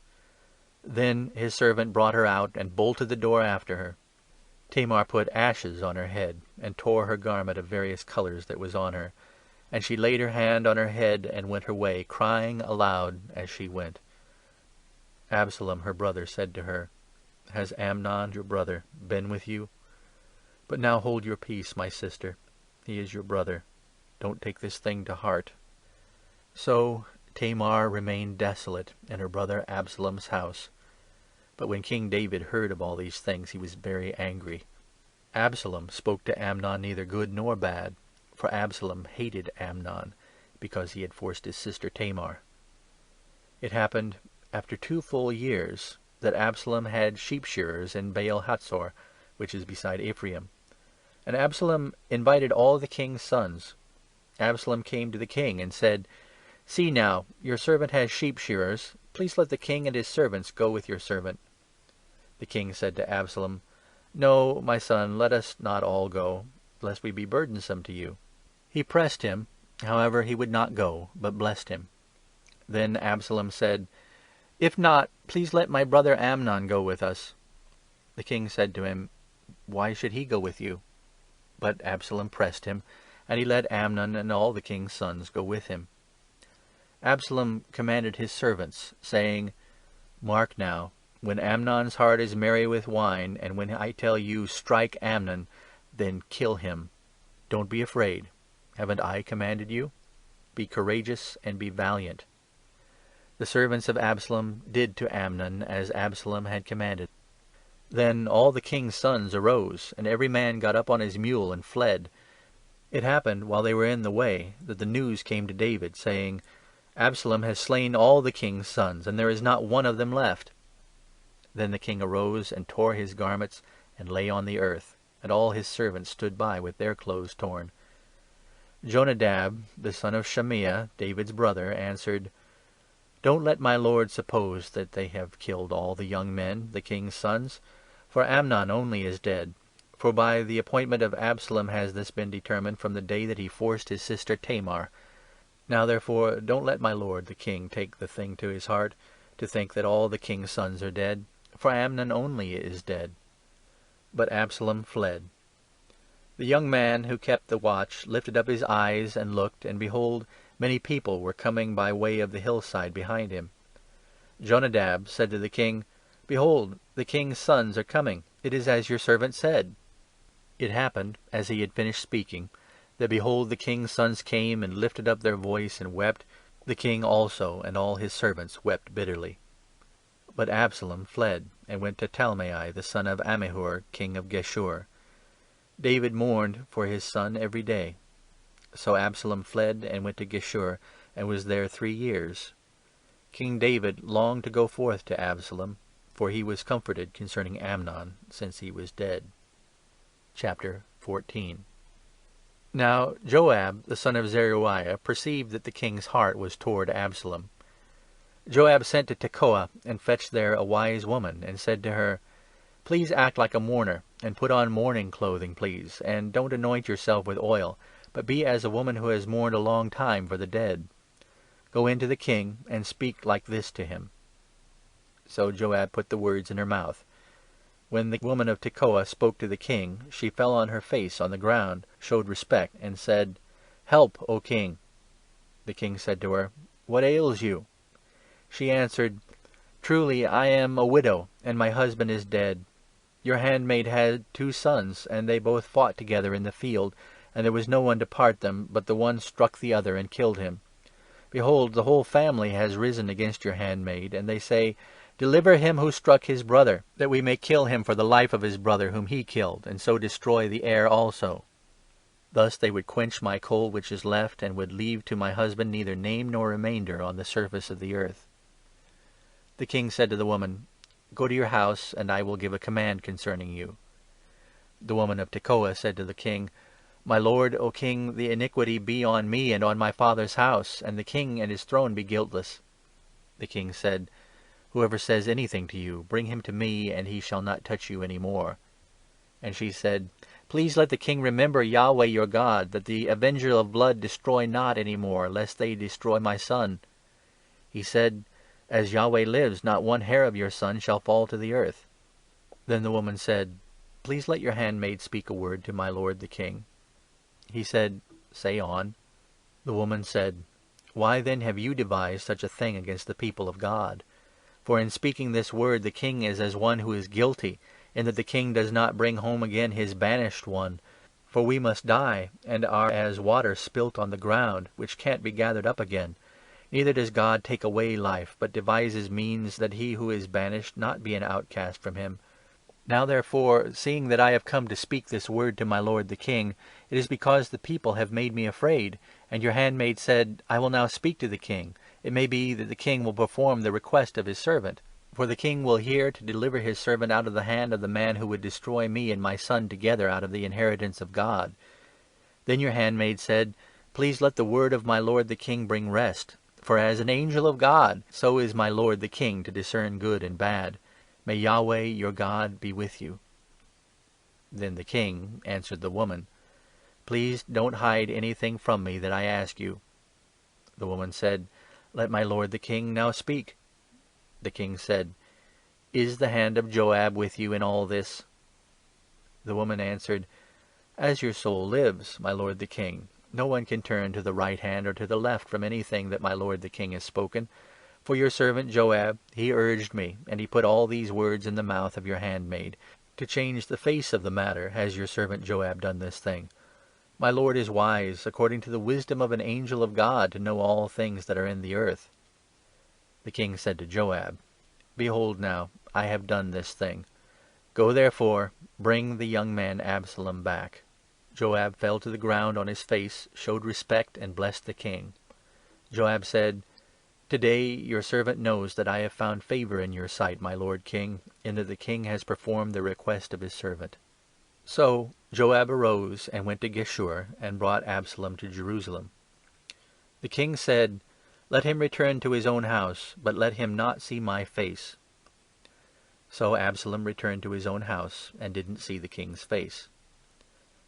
Then his servant brought her out, and bolted the door after her. Tamar put ashes on her head, and tore her garment of various colors that was on her. And she laid her hand on her head, and went her way, crying aloud as she went. Absalom her brother said to her, "Has Amnon your brother been with you?" But now hold your peace, my sister. He is your brother. Don't take this thing to heart." So Tamar remained desolate in her brother Absalom's house. But when King David heard of all these things, he was very angry. Absalom spoke to Amnon neither good nor bad, for Absalom hated Amnon, because he had forced his sister Tamar. It happened, after 2 full years, that Absalom had sheep-shearers in Baal-Hatzor, which is beside Ephraim. And Absalom invited all the king's sons. Absalom came to the king and said, "See now, your servant has sheep-shearers. Please let the king and his servants go with your servant." The king said to Absalom, "No, my son, let us not all go, lest we be burdensome to you." He pressed him. However, he would not go, but blessed him. Then Absalom said, "If not, please let my brother Amnon go with us." The king said to him, "Why should he go with you?" But Absalom pressed him, and he let Amnon and all the king's sons go with him. Absalom commanded his servants, saying, "Mark now, when Amnon's heart is merry with wine, and when I tell you, 'Strike Amnon,' then kill him. Don't be afraid. Haven't I commanded you? Be courageous and be valiant." The servants of Absalom did to Amnon as Absalom had commanded. Then all the king's sons arose, and every man got up on his mule and fled. It happened, while they were in the way, that the news came to David, saying, "Absalom has slain all the king's sons, and there is not one of them left." Then the king arose and tore his garments and lay on the earth, and all his servants stood by with their clothes torn. Jonadab, the son of Shimea, David's brother, answered, "Don't let my lord suppose that they have killed all the young men, the king's sons, for Amnon only is dead. For by the appointment of Absalom has this been determined from the day that he forced his sister Tamar. Now therefore don't let my lord the king take the thing to his heart, to think that all the king's sons are dead, for Amnon only is dead." But Absalom fled. The young man who kept the watch lifted up his eyes and looked, and behold, many people were coming by way of the hillside behind him. Jonadab said to the king, "Behold, the king's sons are coming. It is as your servant said." It happened, as he had finished speaking, that behold, the king's sons came and lifted up their voice and wept. The king also and all his servants wept bitterly. But Absalom fled and went to Talmai, the son of Ammihur, king of Geshur. David mourned for his son every day. So Absalom fled and went to Geshur, and was there 3 years. King David longed to go forth to Absalom, for he was comforted concerning Amnon, since he was dead. Chapter 14. Now Joab, the son of Zeruiah, perceived that the king's heart was toward Absalom. Joab sent to Tekoa, and fetched there a wise woman, and said to her, "Please act like a mourner, and put on mourning clothing, please, and don't anoint yourself with oil, but be as a woman who has mourned a long time for the dead. Go in to the king, and speak like this to him." So Joab put the words in her mouth. When the woman of Tekoa spoke to the king, she fell on her face on the ground, showed respect, and said, "Help, O king." The king said to her, "What ails you?" She answered, "Truly I am a widow, and my husband is dead. Your handmaid had 2 sons, and they both fought together in the field, and there was no one to part them, but the one struck the other and killed him. Behold, the whole family has risen against your handmaid, and they say, 'Deliver him who struck his brother, that we may kill him for the life of his brother whom he killed, and so destroy the heir also.' Thus they would quench my coal which is left, and would leave to my husband neither name nor remainder on the surface of the earth." The king said to the woman, "Go to your house, and I will give a command concerning you." The woman of Tekoa said to the king, "My lord, O king, the iniquity be on me and on my father's house, and the king and his throne be guiltless." The king said, "Whoever says anything to you, bring him to me, and he shall not touch you any more." And she said, "Please let the king remember Yahweh your God, that the avenger of blood destroy not any more, lest they destroy my son." He said, "As Yahweh lives, not one hair of your son shall fall to the earth." Then the woman said, "Please let your handmaid speak a word to my lord the king." He said, "Say on." The woman said, "Why then have you devised such a thing against the people of God? For in speaking this word the king is as one who is guilty, in that the king does not bring home again his banished one. For we must die, and are as water spilt on the ground, which can't be gathered up again. Neither does God take away life, but devises means that he who is banished not be an outcast from him. Now therefore, seeing that I have come to speak this word to my lord the king, it is because the people have made me afraid. And your handmaid said, I will now speak to the king. It may be that the king will perform the request of his servant. For the king will hear to deliver his servant out of the hand of the man who would destroy me and my son together out of the inheritance of God. Then your handmaid said, Please let the word of my lord the king bring rest. For as an angel of God, so is my lord the king to discern good and bad. May Yahweh your God be with you. Then the king answered the woman, Please don't hide anything from me that I ask you. The woman said, Let my lord the king now speak. The king said, Is the hand of Joab with you in all this? The woman answered, As your soul lives, my lord the king, no one can turn to the right hand or to the left from anything that my lord the king has spoken. For your servant Joab, he urged me, and he put all these words in the mouth of your handmaid. To change the face of the matter has your servant Joab done this thing. My lord is wise, according to the wisdom of an angel of God, to know all things that are in the earth. The king said to Joab, Behold now, I have done this thing. Go therefore, bring the young man Absalom back. Joab fell to the ground on his face, showed respect, and blessed the king. Joab said, Today your servant knows that I have found favor in your sight, my lord king, in that the king has performed the request of his servant. So Joab arose and went to Geshur, and brought Absalom to Jerusalem. The king said, Let him return to his own house, but let him not see my face. So Absalom returned to his own house, and didn't see the king's face.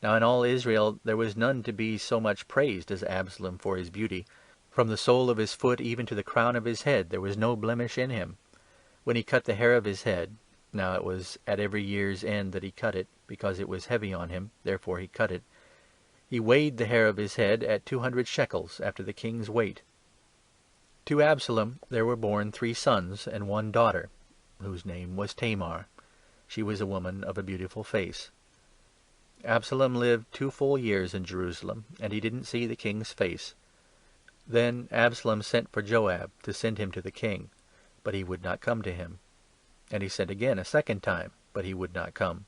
Now in all Israel there was none to be so much praised as Absalom for his beauty. From the sole of his foot even to the crown of his head there was no blemish in him. When he cut the hair of his head, now it was at every year's end that he cut it, because it was heavy on him, therefore he cut it, he weighed the hair of his head at 200 shekels, after the king's weight. To Absalom there were born 3 sons and 1 daughter, whose name was Tamar. She was a woman of a beautiful face. Absalom lived 2 full years in Jerusalem, and he didn't see the king's face. Then Absalom sent for Joab to send him to the king, but he would not come to him. And he sent again a second time, but he would not come.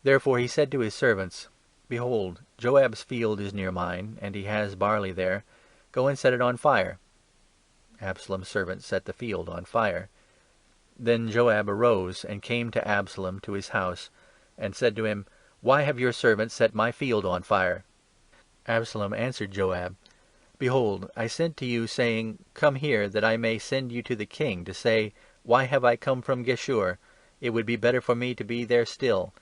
Therefore he said to his servants, Behold, Joab's field is near mine, and he has barley there. Go and set it on fire. Absalom's servants set the field on fire. Then Joab arose and came to Absalom to his house, and said to him, Why have your servants set my field on fire? Absalom answered Joab, Behold, I sent to you, saying, Come here, that I may send you to the king, to say, Why have I come from Geshur? It would be better for me to be there still.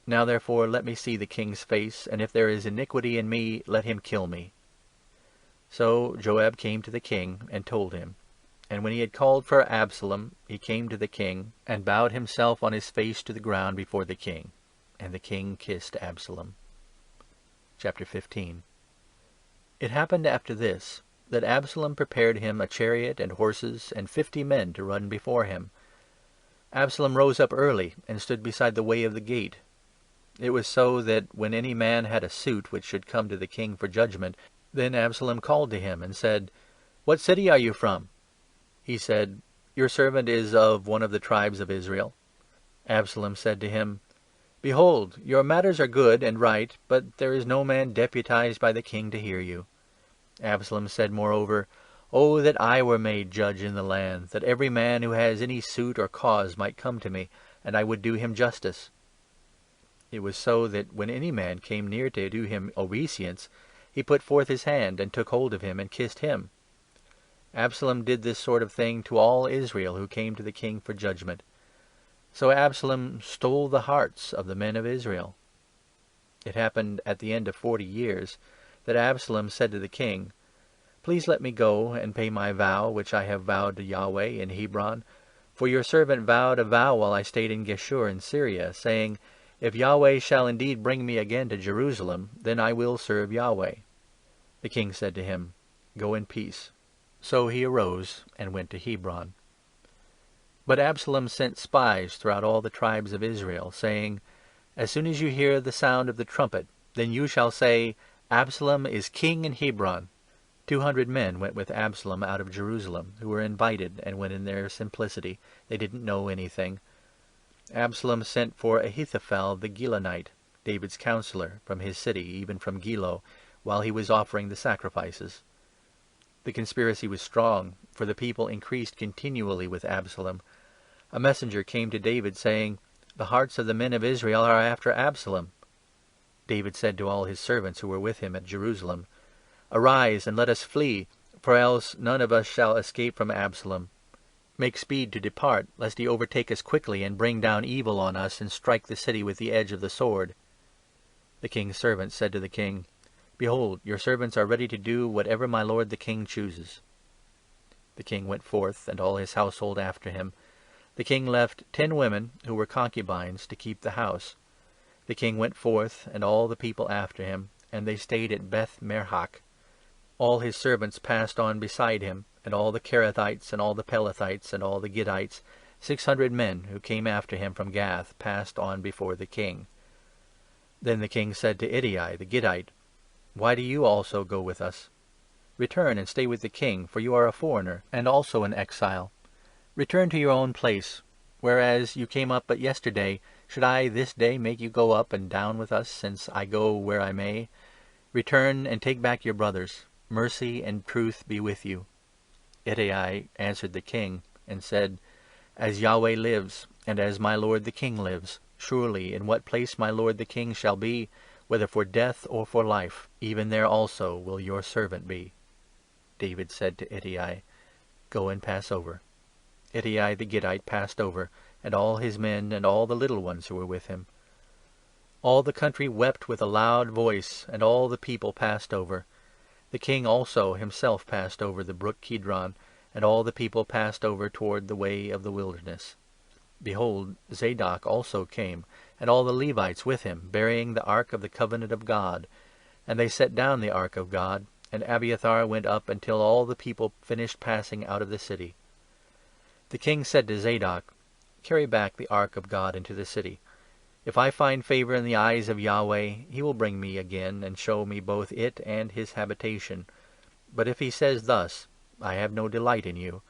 Now therefore let me see the king's face, and if there is iniquity in me, let him kill me. So Joab came to the king, and told him. And when he had called for Absalom, he came to the king, and bowed himself on his face to the ground before the king. And the king kissed Absalom. Chapter 15. It happened after this, that Absalom prepared him a chariot and horses, and 50 men to run before him. Absalom rose up early, and stood beside the way of the gate. It was so that, when any man had a suit which should come to the king for judgment, then Absalom called to him, and said, What city are you from? He said, Your servant is of one of the tribes of Israel. Absalom said to him, Behold, your matters are good and right, but there is no man deputized by the king to hear you. Absalom said moreover, Oh, that I were made judge in the land, that every man who has any suit or cause might come to me, and I would do him justice. It was so that, when any man came near to do him obeisance, he put forth his hand, and took hold of him, and kissed him. Absalom did this sort of thing to all Israel who came to the king for judgment. So Absalom stole the hearts of the men of Israel. It happened at the end of 40 years that Absalom said to the king, Please let me go and pay my vow which I have vowed to Yahweh in Hebron, for your servant vowed a vow while I stayed in Geshur in Syria, saying, If Yahweh shall indeed bring me again to Jerusalem, then I will serve Yahweh. The king said to him, Go in peace. So he arose and went to Hebron. But Absalom sent spies throughout all the tribes of Israel, saying, "As soon as you hear the sound of the trumpet, then you shall say, 'Absalom is king in Hebron.'" 200 men went with Absalom out of Jerusalem, who were invited and went in their simplicity. They didn't know anything. Absalom sent for Ahithophel the Gilonite, David's counselor, from his city, even from Gilo, while he was offering the sacrifices. The conspiracy was strong, for the people increased continually with Absalom. A messenger came to David, saying, "The hearts of the men of Israel are after Absalom." David said to all his servants who were with him at Jerusalem, "Arise, and let us flee, for else none of us shall escape from Absalom. Make speed to depart, lest he overtake us quickly, and bring down evil on us, and strike the city with the edge of the sword." The king's servants said to the king, "Behold, your servants are ready to do whatever my lord the king chooses." The king went forth, and all his household after him. The king left 10 women, who were concubines, to keep the house. The king went forth, and all the people after him, and they stayed at Beth-merhach. All his servants passed on beside him, and all the Kerethites, and all the Pelethites, and all the Gittites, 600 men who came after him from Gath, passed on before the king. Then the king said to Ittai the Gittite, "Why do you also go with us? Return and stay with the king, for you are a foreigner, and also an exile. Return to your own place. Whereas you came up but yesterday, should I this day make you go up and down with us, since I go where I may? Return and take back your brothers. Mercy and truth be with you." Ittai answered the king, and said, "As Yahweh lives, and as my lord the king lives, surely in what place my lord the king shall be, whether for death or for life, even there also will your servant be." David said to Ittai, "Go and pass over." Ittai the Gittite passed over, and all his men, and all the little ones who were with him. All the country wept with a loud voice, and all the people passed over. The king also himself passed over the brook Kidron, and all the people passed over toward the way of the wilderness. Behold, Zadok also came, and all the Levites with him, bearing the ark of the covenant of God. And they set down the ark of God, and Abiathar went up until all the people finished passing out of the city. The king said to Zadok, "Carry back the ark of God into the city. If I find favor in the eyes of Yahweh, he will bring me again, and show me both it and his habitation. But if he says thus, 'I have no delight in you,'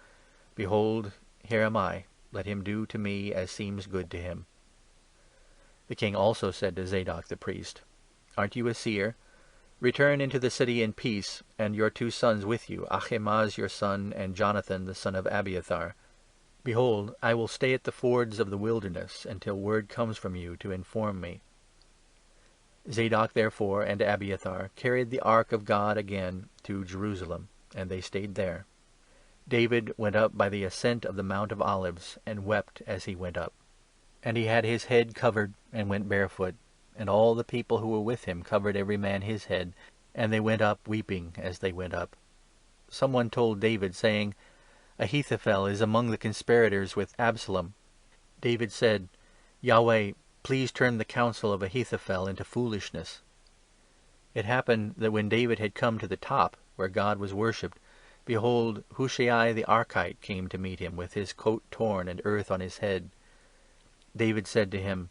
behold, here am I. Let him do to me as seems good to him." The king also said to Zadok the priest, "Aren't you a seer? Return into the city in peace, and your 2 sons with you, Ahimaaz your son, and Jonathan the son of Abiathar. Behold, I will stay at the fords of the wilderness until word comes from you to inform me." Zadok therefore and Abiathar carried the ark of God again to Jerusalem, and they stayed there. David went up by the ascent of the Mount of Olives, and wept as he went up. And he had his head covered, and went barefoot, and all the people who were with him covered every man his head, and they went up weeping as they went up. Someone told David, saying, "Ahithophel is among the conspirators with Absalom." David said, "Yahweh, please turn the counsel of Ahithophel into foolishness." It happened that when David had come to the top, where God was worshipped, behold, Hushai the Archite came to meet him, with his coat torn and earth on his head. David said to him,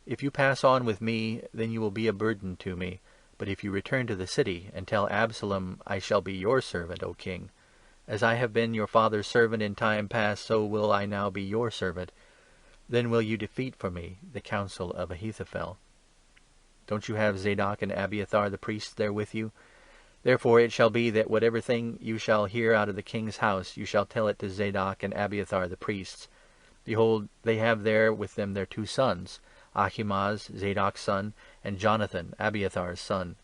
"If you pass on with me, then you will be a burden to me. But if you return to the city, and tell Absalom, 'I shall be your servant, O king,' as I have been your father's servant in time past, so will I now be your servant, then will you defeat for me the counsel of Ahithophel. Don't you have Zadok and Abiathar the priests there with you? Therefore it shall be that whatever thing you shall hear out of the king's house, you shall tell it to Zadok and Abiathar the priests. Behold, they have there with them their 2 sons, Ahimaaz, Zadok's son, and Jonathan, Abiathar's son,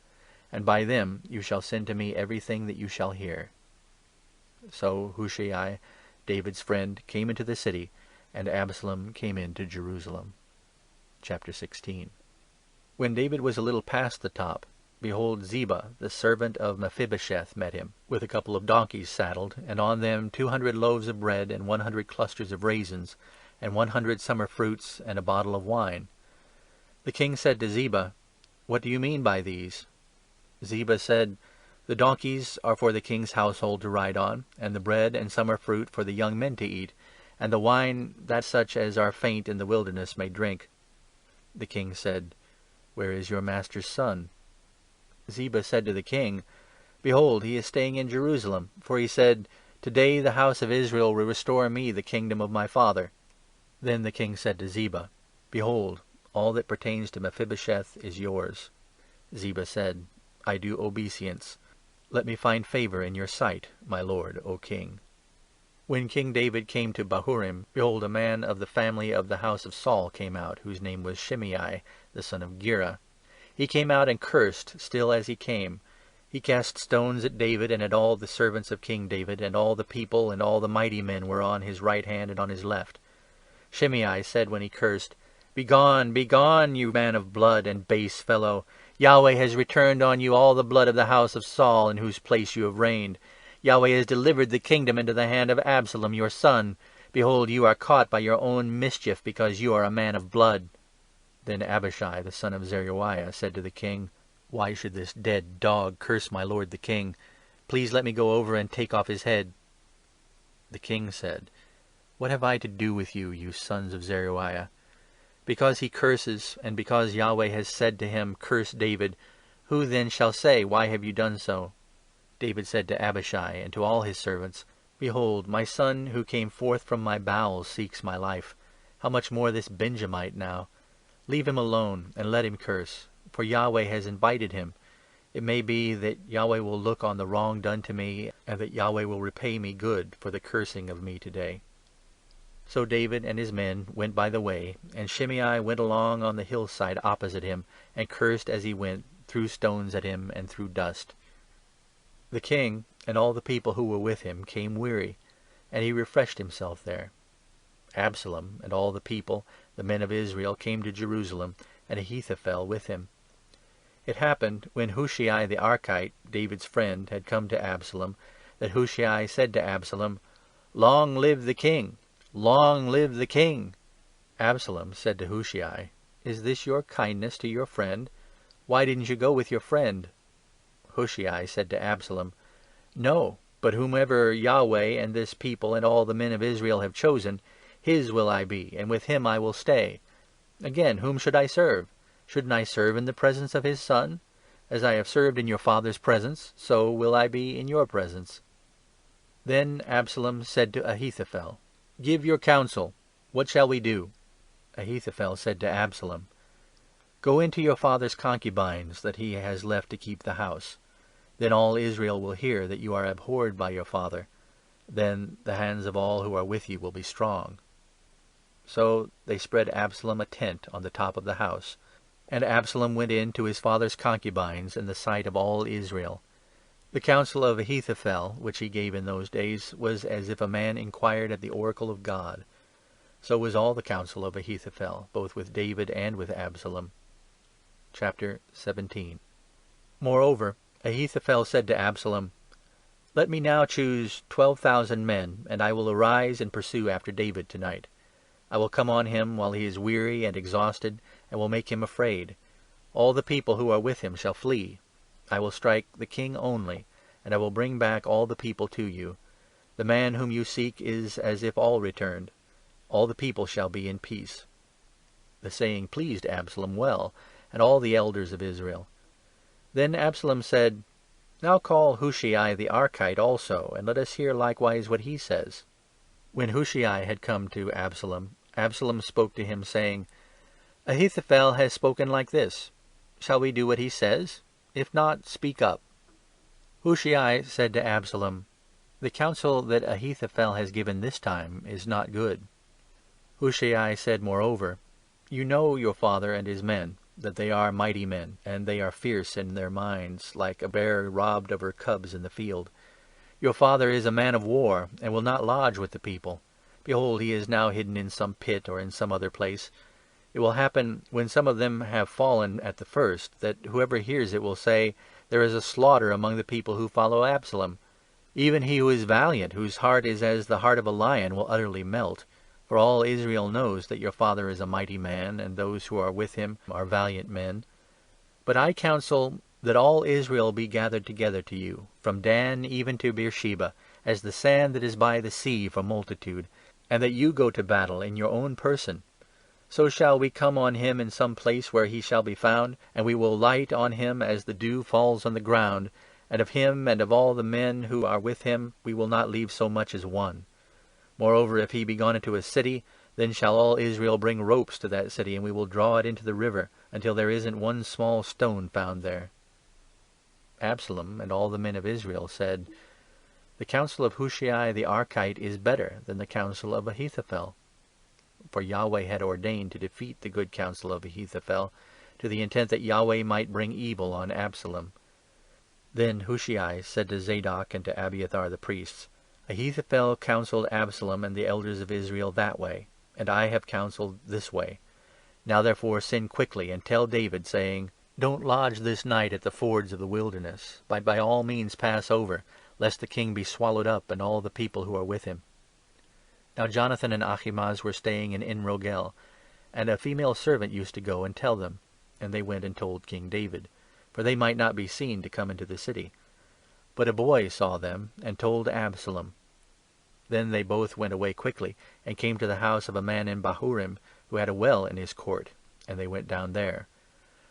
and by them you shall send to me everything that you shall hear." So Hushai, David's friend, came into the city, and Absalom came into Jerusalem. Chapter 16. When David was a little past the top, behold, Ziba, the servant of Mephibosheth, met him, with a couple of donkeys saddled, and on them 200 loaves of bread, and 100 clusters of raisins, and 100 summer fruits, and a bottle of wine. The king said to Ziba, "What do you mean by these?" Ziba said, "The donkeys are for the king's household to ride on, and the bread and summer fruit for the young men to eat, and the wine that such as are faint in the wilderness may drink." The king said, "Where is your master's son?" Ziba said to the king, "Behold, he is staying in Jerusalem, for he said, 'Today the house of Israel will restore me the kingdom of my father.'" Then the king said to Ziba, "Behold, all that pertains to Mephibosheth is yours." Ziba said, "I do obeisance. Let me find favour in your sight, my lord, O king." When King David came to Bahurim, behold, a man of the family of the house of Saul came out, whose name was Shimei, the son of Gera. He came out and cursed, still as he came. He cast stones at David and at all the servants of King David, and all the people and all the mighty men were on his right hand and on his left. Shimei said when he cursed, "Begone, begone, you man of blood and base fellow! Yahweh has returned on you all the blood of the house of Saul, in whose place you have reigned. Yahweh has delivered the kingdom into the hand of Absalom, your son. Behold, you are caught by your own mischief, because you are a man of blood." Then Abishai, the son of Zeruiah, said to the king, "Why should this dead dog curse my lord the king? Please let me go over and take off his head." The king said, "What have I to do with you, you sons of Zeruiah? Because he curses, and because Yahweh has said to him, 'Curse David,' who then shall say, 'Why have you done so?'" David said to Abishai and to all his servants, "Behold, my son who came forth from my bowels seeks my life. How much more this Benjamite now? Leave him alone, and let him curse, for Yahweh has invited him. It may be that Yahweh will look on the wrong done to me, and that Yahweh will repay me good for the cursing of me today." So David and his men went by the way, and Shimei went along on the hillside opposite him, and cursed as he went, threw stones at him, and threw dust. The king and all the people who were with him came weary, and he refreshed himself there. Absalom and all the people, the men of Israel, came to Jerusalem, and Ahithophel with him. It happened, when Hushai the Archite, David's friend, had come to Absalom, that Hushai said to Absalom, "Long live the king! Long live the king!" Absalom said to Hushai, "Is this your kindness to your friend? Why didn't you go with your friend?" Hushai said to Absalom, "No, but whomever Yahweh and this people and all the men of Israel have chosen, his will I be, and with him I will stay. Again, whom should I serve? Shouldn't I serve in the presence of his son? As I have served in your father's presence, so will I be in your presence." Then Absalom said to Ahithophel, "Give your counsel. What shall we do?" Ahithophel said to Absalom, "Go into your father's concubines that he has left to keep the house. Then all Israel will hear that you are abhorred by your father. Then the hands of all who are with you will be strong." So they spread Absalom a tent on the top of the house, and Absalom went in to his father's concubines in the sight of all Israel. The counsel of Ahithophel, which he gave in those days, was as if a man inquired at the oracle of God. So was all the counsel of Ahithophel, both with David and with Absalom. Chapter 17. Moreover, Ahithophel said to Absalom, "Let me now choose 12,000 men, and I will arise and pursue after David tonight. I will come on him while he is weary and exhausted, and will make him afraid. All the people who are with him shall flee. I will strike the king only, and I will bring back all the people to you. The man whom you seek is as if all returned. All the people shall be in peace." The saying pleased Absalom well, and all the elders of Israel. Then Absalom said, "Now call Hushai the Archite also, and let us hear likewise what he says." When Hushai had come to Absalom, Absalom spoke to him, saying, "Ahithophel has spoken like this. Shall we do what he says? If not, speak up." Hushai said to Absalom, "The counsel that Ahithophel has given this time is not good." Hushai said moreover, "You know your father and his men, that they are mighty men, and they are fierce in their minds, like a bear robbed of her cubs in the field. Your father is a man of war, and will not lodge with the people. Behold, he is now hidden in some pit or in some other place. It will happen, when some of them have fallen at the first, that whoever hears it will say, 'There is a slaughter among the people who follow Absalom.' Even he who is valiant, whose heart is as the heart of a lion, will utterly melt. For all Israel knows that your father is a mighty man, and those who are with him are valiant men. But I counsel that all Israel be gathered together to you, from Dan even to Beersheba, as the sand that is by the sea for multitude, and that you go to battle in your own person. So shall we come on him in some place where he shall be found, and we will light on him as the dew falls on the ground, and of him and of all the men who are with him we will not leave so much as one. Moreover, if he be gone into a city, then shall all Israel bring ropes to that city, and we will draw it into the river, until there isn't one small stone found there." Absalom and all the men of Israel said, "The counsel of Hushai the Archite is better than the counsel of Ahithophel." For Yahweh had ordained to defeat the good counsel of Ahithophel, to the intent that Yahweh might bring evil on Absalom. Then Hushai said to Zadok and to Abiathar the priests, "Ahithophel counselled Absalom and the elders of Israel that way, and I have counselled this way. Now therefore send quickly, and tell David, saying, 'Don't lodge this night at the fords of the wilderness, but by all means pass over, lest the king be swallowed up, and all the people who are with him.'" Now Jonathan and Achimaaz were staying in En-Rogel, and a female servant used to go and tell them, and they went and told King David, for they might not be seen to come into the city. But a boy saw them, and told Absalom. Then they both went away quickly, and came to the house of a man in Bahurim, who had a well in his court, and they went down there.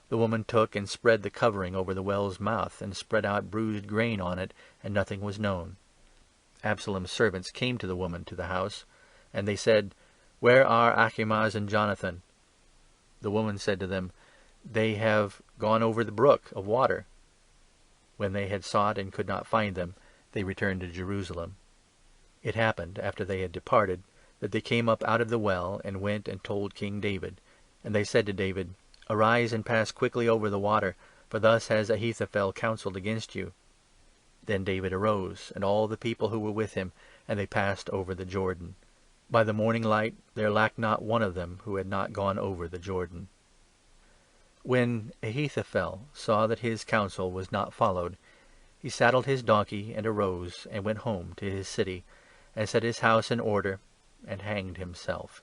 The woman took and spread the covering over the well's mouth, and spread out bruised grain on it, and nothing was known. Absalom's servants came to the woman to the house, and they said, "Where are Achimaaz and Jonathan?" The woman said to them, "They have gone over the brook of water." When they had sought and could not find them, they returned to Jerusalem. It happened, after they had departed, that they came up out of the well, and went and told King David. And they said to David, "Arise and pass quickly over the water, for thus has Ahithophel counselled against you." Then David arose, and all the people who were with him, and they passed over the Jordan. By the morning light there lacked not one of them who had not gone over the Jordan. When Ahithophel saw that his counsel was not followed, he saddled his donkey, and arose, and went home to his city, and set his house in order, and hanged himself.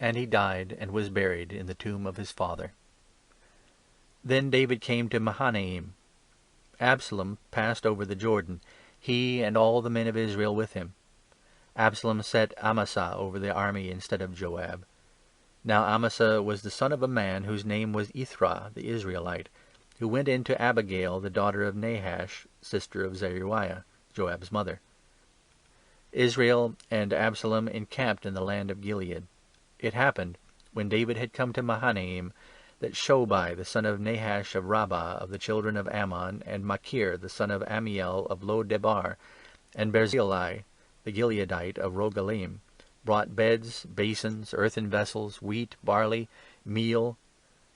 And he died, and was buried in the tomb of his father. Then David came to Mahanaim. Absalom passed over the Jordan, he and all the men of Israel with him. Absalom set Amasa over the army instead of Joab. Now Amasa was the son of a man whose name was Ithra the Israelite, who went in to Abigail, the daughter of Nahash, sister of Zeruiah, Joab's mother. Israel and Absalom encamped in the land of Gilead. It happened, when David had come to Mahanaim, that Shobai the son of Nahash of Rabbah of the children of Ammon, and Machir the son of Amiel of Lo-debar, and Barzillai the Gileadite of Rogelim, brought beds, basins, earthen vessels, wheat, barley, meal,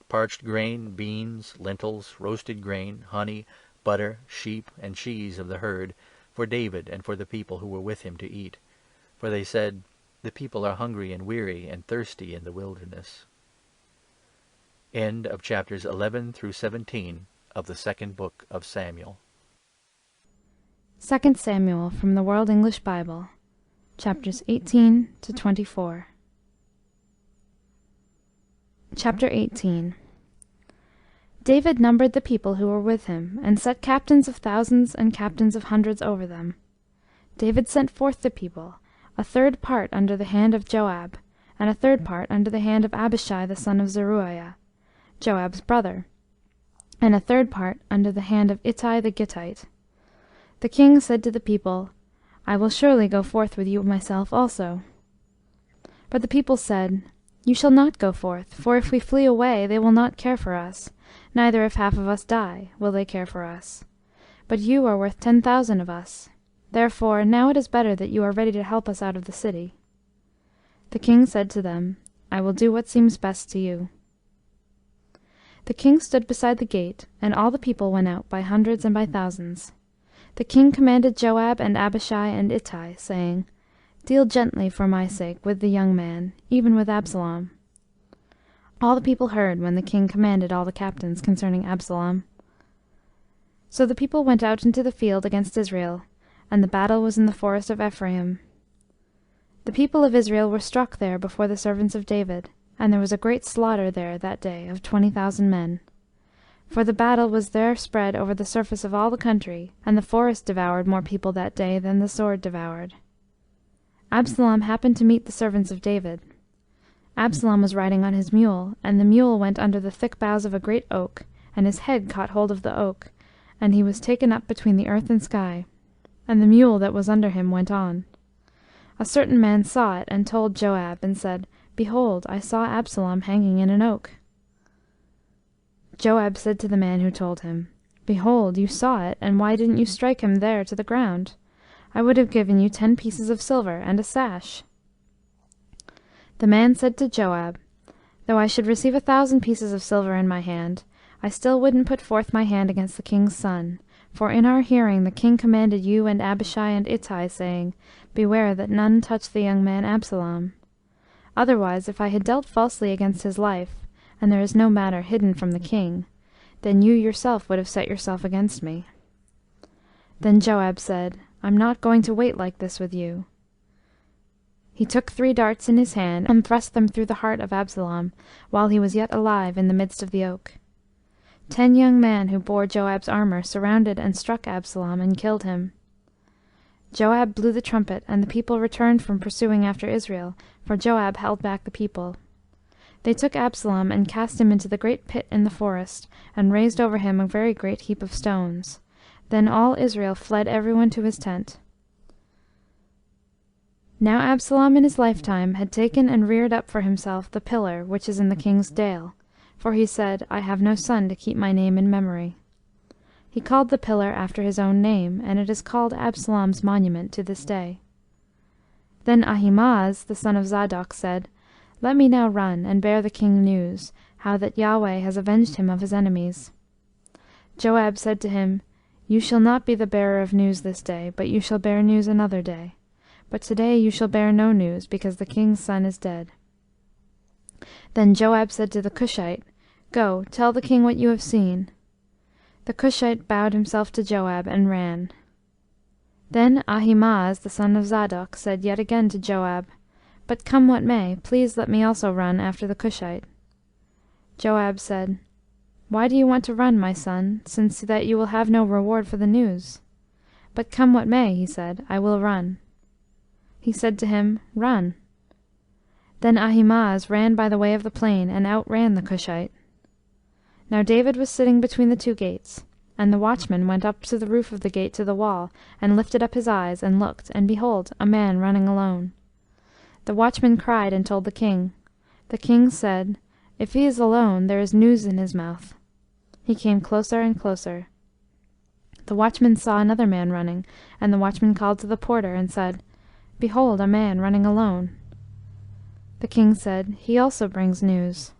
parched grain, beans, lentils, roasted grain, honey, butter, sheep, and cheese of the herd, for David and for the people who were with him to eat. For they said, "The people are hungry and weary and thirsty in the wilderness." End of chapters 11 through 17 of the second book of Samuel. 2 Samuel from the World English Bible, chapters 18 to 24. Chapter 18. David numbered the people who were with him, and set captains of thousands and captains of hundreds over them. David sent forth the people, a third part under the hand of Joab, and a third part under the hand of Abishai the son of Zeruiah, Joab's brother, and a third part under the hand of Ittai the Gittite. The king said to the people, "I will surely go forth with you myself also." But the people said, "You shall not go forth, for if we flee away, they will not care for us, neither if half of us die, will they care for us. But you are worth 10,000 of us. Therefore now it is better that you are ready to help us out of the city." The king said to them, "I will do what seems best to you." The king stood beside the gate, and all the people went out by hundreds and by thousands. The king commanded Joab and Abishai and Ittai, saying, "Deal gently for my sake with the young man, even with Absalom." All the people heard when the king commanded all the captains concerning Absalom. So the people went out into the field against Israel, and the battle was in the forest of Ephraim. The people of Israel were struck there before the servants of David, and there was a great slaughter there that day of 20,000 men. For the battle was there spread over the surface of all the country, and the forest devoured more people that day than the sword devoured. Absalom happened to meet the servants of David. Absalom was riding on his mule, and the mule went under the thick boughs of a great oak, and his head caught hold of the oak, and he was taken up between the earth and sky, and the mule that was under him went on. A certain man saw it, and told Joab, and said, Behold, I saw Absalom hanging in an oak. Joab said to the man who told him, Behold, you saw it, and why didn't you strike him there to the ground? I would have given you 10 pieces of silver and a sash. The man said to Joab, Though I should receive 1,000 pieces of silver in my hand, I still wouldn't put forth my hand against the king's son, for in our hearing the king commanded you and Abishai and Ittai, saying, Beware that none touch the young man Absalom. Otherwise, if I had dealt falsely against his life, and there is no matter hidden from the king, then you yourself would have set yourself against me. Then Joab said, I'm not going to wait like this with you. He took 3 darts in his hand, and thrust them through the heart of Absalom, while he was yet alive in the midst of the oak. 10 young men who bore Joab's armor surrounded and struck Absalom, and killed him. Joab blew the trumpet, and the people returned from pursuing after Israel, for Joab held back the people. They took Absalom, and cast him into the great pit in the forest, and raised over him a very great heap of stones. Then all Israel fled everyone to his tent. Now Absalom in his lifetime had taken and reared up for himself the pillar which is in the king's dale, for he said, I have no son to keep my name in memory. He called the pillar after his own name, and it is called Absalom's monument to this day. Then Ahimaaz the son of Zadok said, Let me now run, and bear the king news, how that Yahweh has avenged him of his enemies. Joab said to him, You shall not be the bearer of news this day, but you shall bear news another day. But today you shall bear no news, because the king's son is dead. Then Joab said to the Cushite, Go, tell the king what you have seen. The Cushite bowed himself to Joab, and ran. Then Ahimaaz the son of Zadok said yet again to Joab, But come what may, please let me also run after the Cushite. Joab said, Why do you want to run, my son, since that you will have no reward for the news? But come what may, he said, I will run. He said to him, Run. Then Ahimaaz ran by the way of the plain, and outran the Cushite. Now David was sitting between the 2 gates, and the watchman went up to the roof of the gate to the wall, and lifted up his eyes, and looked, and behold, a man running alone. The watchman cried and told the king. The king said, If he is alone, there is news in his mouth. He came closer and closer. The watchman saw another man running, and the watchman called to the porter, and said, Behold, a man running alone. The king said, He also brings news.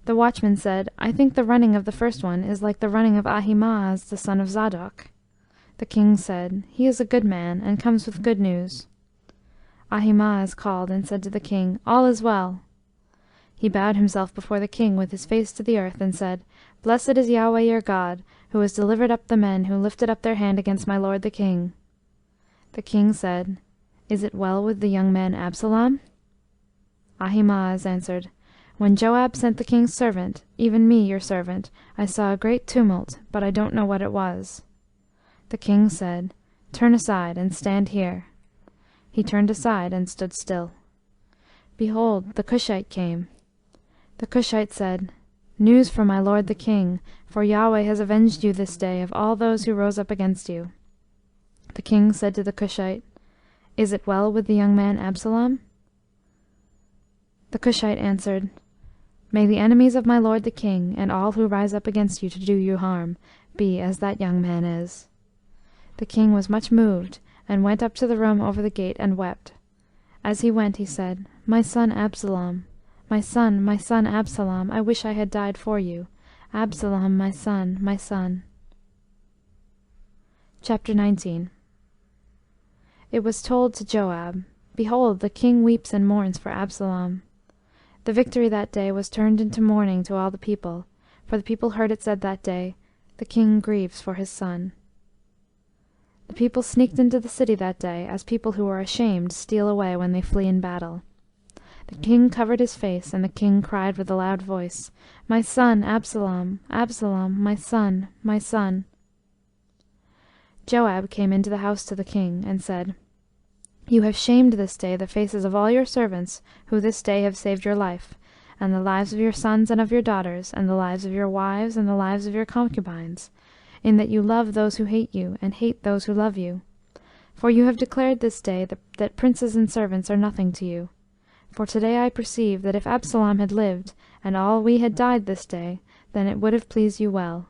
The watchman said, I think the running of the first one is like the running of Ahimaaz the son of Zadok. The king said, He is a good man, and comes with good news. Ahimaaz called and said to the king, All is well. He bowed himself before the king with his face to the earth, and said, Blessed is Yahweh your God, who has delivered up the men who lifted up their hand against my lord the king. The king said, Is it well with the young man Absalom? Ahimaaz answered, When Joab sent the king's servant, even me your servant, I saw a great tumult, but I don't know what it was. The king said, Turn aside, and stand here. He turned aside, and stood still. Behold, the Cushite came. The Cushite said, News for my lord the king, for Yahweh has avenged you this day of all those who rose up against you. The king said to the Cushite, Is it well with the young man Absalom? The Cushite answered, May the enemies of my lord the king, and all who rise up against you to do you harm, be as that young man is. The king was much moved, and went up to the room over the gate, and wept. As he went, he said, My son Absalom, my son Absalom, I wish I had died for you. Absalom, my son, my son. Chapter 19. It was told to Joab, Behold, the king weeps and mourns for Absalom. The victory that day was turned into mourning to all the people, for the people heard it said that day, The king grieves for his son. The people sneaked into the city that day, as people who are ashamed steal away when they flee in battle. The king covered his face, and the king cried with a loud voice, My son, Absalom, Absalom, my son, my son. Joab came into the house to the king, and said, You have shamed this day the faces of all your servants, who this day have saved your life, and the lives of your sons and of your daughters, and the lives of your wives, and the lives of your concubines, in that you love those who hate you, and hate those who love you. For you have declared this day that princes and servants are nothing to you. For today I perceive that if Absalom had lived, and all we had died this day, then it would have pleased you well.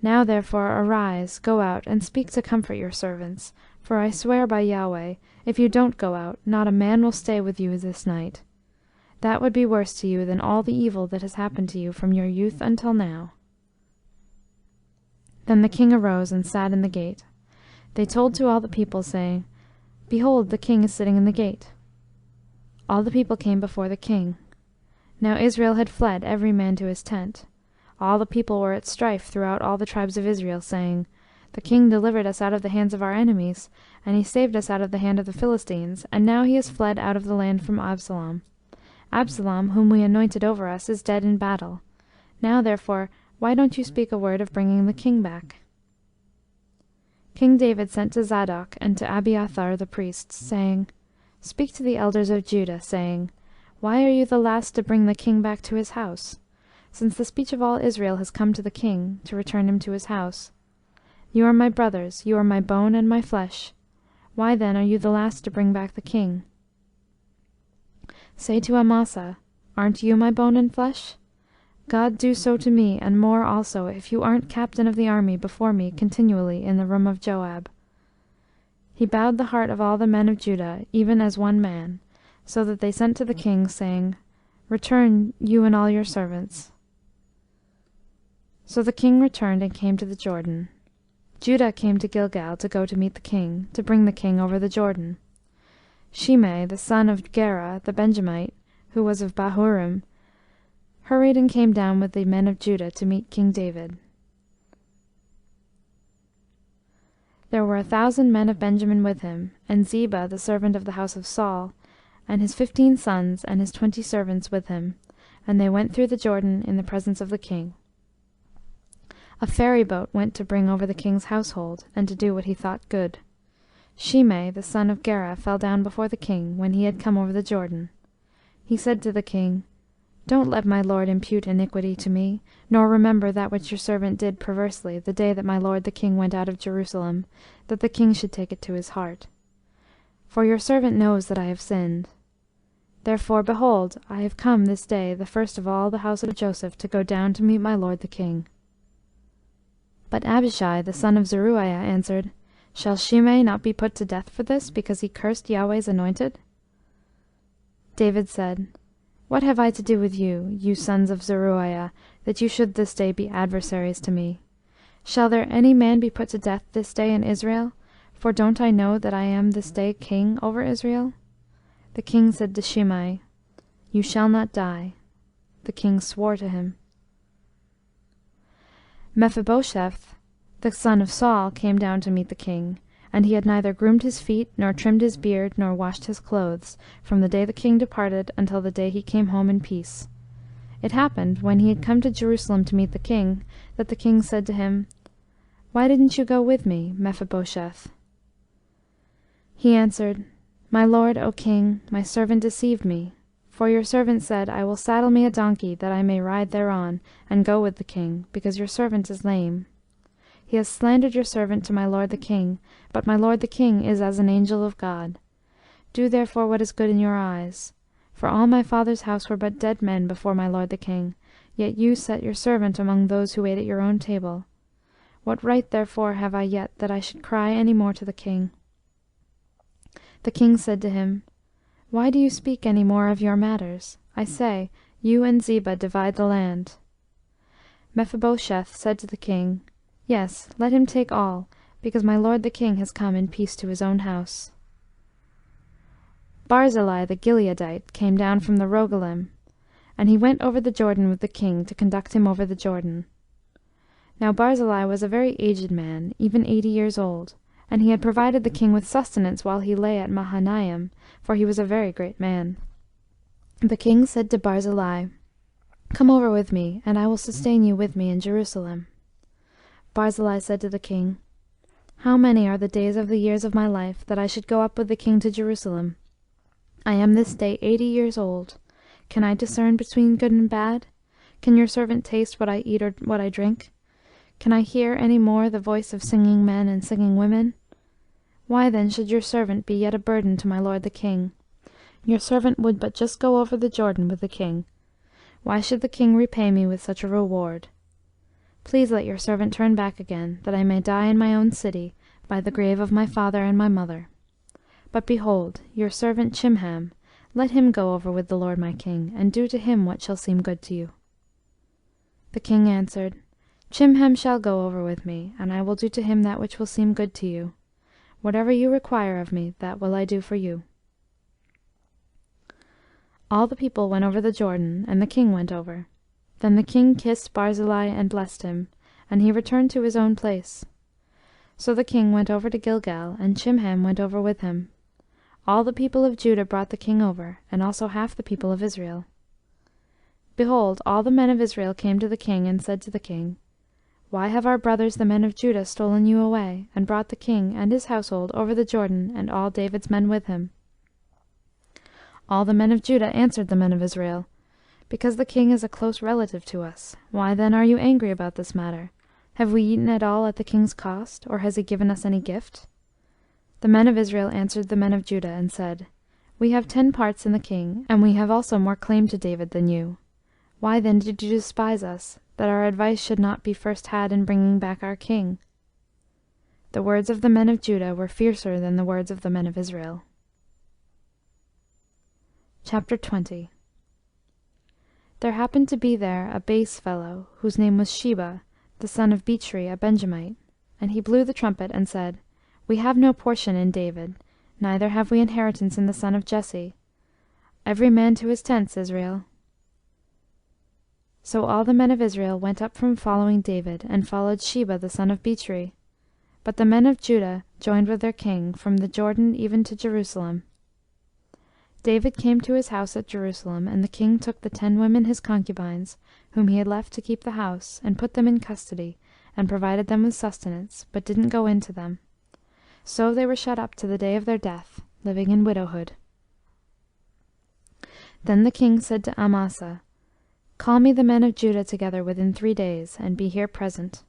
Now therefore arise, go out, and speak to comfort your servants. For I swear by Yahweh, if you don't go out, not a man will stay with you this night. That would be worse to you than all the evil that has happened to you from your youth until now." Then the king arose and sat in the gate. They told to all the people, saying, "Behold, the king is sitting in the gate." All the people came before the king. Now Israel had fled, every man to his tent. All the people were at strife throughout all the tribes of Israel, saying, "The king delivered us out of the hands of our enemies, and he saved us out of the hand of the Philistines, and now he has fled out of the land from Absalom. Absalom, whom we anointed over us, is dead in battle. Now therefore, why don't you speak a word of bringing the king back?" King David sent to Zadok and to Abiathar the priests, saying, "Speak to the elders of Judah, saying, Why are you the last to bring the king back to his house? Since the speech of all Israel has come to the king, to return him to his house. You are my brothers, you are my bone and my flesh. Why then are you the last to bring back the king? Say to Amasa, Aren't you my bone and flesh? God do so to me, and more also, if you aren't captain of the army before me continually in the room of Joab." He bowed the heart of all the men of Judah, even as one man, so that they sent to the king, saying, "Return, you and all your servants." So the king returned and came to the Jordan. Judah came to Gilgal to go to meet the king, to bring the king over the Jordan. Shimei, the son of Gera, the Benjamite, who was of Bahurim, hurried and came down with the men of Judah to meet King David. There were 1,000 men of Benjamin with him, and Ziba, the servant of the house of Saul, and his 15 sons and his 20 servants with him, and they went through the Jordan in the presence of the king. A ferry boat went to bring over the king's household, and to do what he thought good. Shimei, the son of Gera, fell down before the king when he had come over the Jordan. He said to the king, "Don't let my lord impute iniquity to me, nor remember that which your servant did perversely the day that my lord the king went out of Jerusalem, that the king should take it to his heart. For your servant knows that I have sinned. Therefore, behold, I have come this day, the first of all the house of Joseph, to go down to meet my lord the king." But Abishai, the son of Zeruiah, answered, "Shall Shimei not be put to death for this, because he cursed Yahweh's anointed?" David said, "What have I to do with you, you sons of Zeruiah, that you should this day be adversaries to me? Shall there any man be put to death this day in Israel? For don't I know that I am this day king over Israel?" The king said to Shimei, "You shall not die." The king swore to him. Mephibosheth, the son of Saul, came down to meet the king, and he had neither groomed his feet, nor trimmed his beard, nor washed his clothes, from the day the king departed until the day he came home in peace. It happened, when he had come to Jerusalem to meet the king, that the king said to him, "Why didn't you go with me, Mephibosheth?" He answered, "My lord, O king, my servant deceived me. For your servant said, I will saddle me a donkey, that I may ride thereon, and go with the king, because your servant is lame. He has slandered your servant to my lord the king, but my lord the king is as an angel of God. Do therefore what is good in your eyes. For all my father's house were but dead men before my lord the king, yet you set your servant among those who ate at your own table. What right therefore have I yet that I should cry any more to the king?" The king said to him, "Why do you speak any more of your matters? I say, you and Ziba divide the land." Mephibosheth said to the king, "Yes, let him take all, because my lord the king has come in peace to his own house." Barzillai the Gileadite came down from the Rogelim, and he went over the Jordan with the king to conduct him over the Jordan. Now Barzillai was a very aged man, even 80 years old, and he had provided the king with sustenance while he lay at Mahanaim, for he was a very great man. The king said to Barzillai, "Come over with me, and I will sustain you with me in Jerusalem." Barzillai said to the king, How many are the days of the years of my life, that I should go up with the king to Jerusalem? I am this day 80 years old. Can I discern between good and bad? Can your servant taste what I eat or what I drink? Can I hear any more the voice of singing men and singing women? Why then should your servant be yet a burden to my lord the king? Your servant would but just go over the Jordan with the king. Why should the king repay me with such a reward? Please let your servant turn back again, that I may die in my own city, by the grave of my father and my mother. But behold, your servant Chimham, let him go over with the lord my king, and do to him what shall seem good to you. The king answered, Chimham shall go over with me, and I will do to him that which will seem good to you. Whatever you require of me, that will I do for you. All the people went over the Jordan, and the king went over. Then the king kissed Barzillai and blessed him, and he returned to his own place. So the king went over to Gilgal, and Chimham went over with him. All the people of Judah brought the king over, and also half the people of Israel. Behold, all the men of Israel came to the king, and said to the king, Why have our brothers the men of Judah stolen you away, and brought the king and his household over the Jordan, and all David's men with him? All the men of Judah answered the men of Israel, Because the king is a close relative to us. Why then are you angry about this matter? Have we eaten at all at the king's cost, or has he given us any gift? The men of Israel answered the men of Judah, and said, We have 10 parts in the king, and we have also more claim to David than you. Why then did you despise us, that our advice should not be first had in bringing back our king? The words of the men of Judah were fiercer than the words of the men of Israel. Chapter 20. There happened to be there a base fellow, whose name was Sheba, the son of Bichri, a Benjamite. And he blew the trumpet, and said, We have no portion in David, neither have we inheritance in the son of Jesse. Every man to his tents, Israel. So all the men of Israel went up from following David, and followed Sheba the son of Bichri. But the men of Judah joined with their king, from the Jordan even to Jerusalem. David came to his house at Jerusalem, and the king took the 10 women his concubines, whom he had left to keep the house, and put them in custody, and provided them with sustenance, but didn't go in to them. So they were shut up to the day of their death, living in widowhood. Then the king said to Amasa, Call me the men of Judah together within 3 days, and be here present.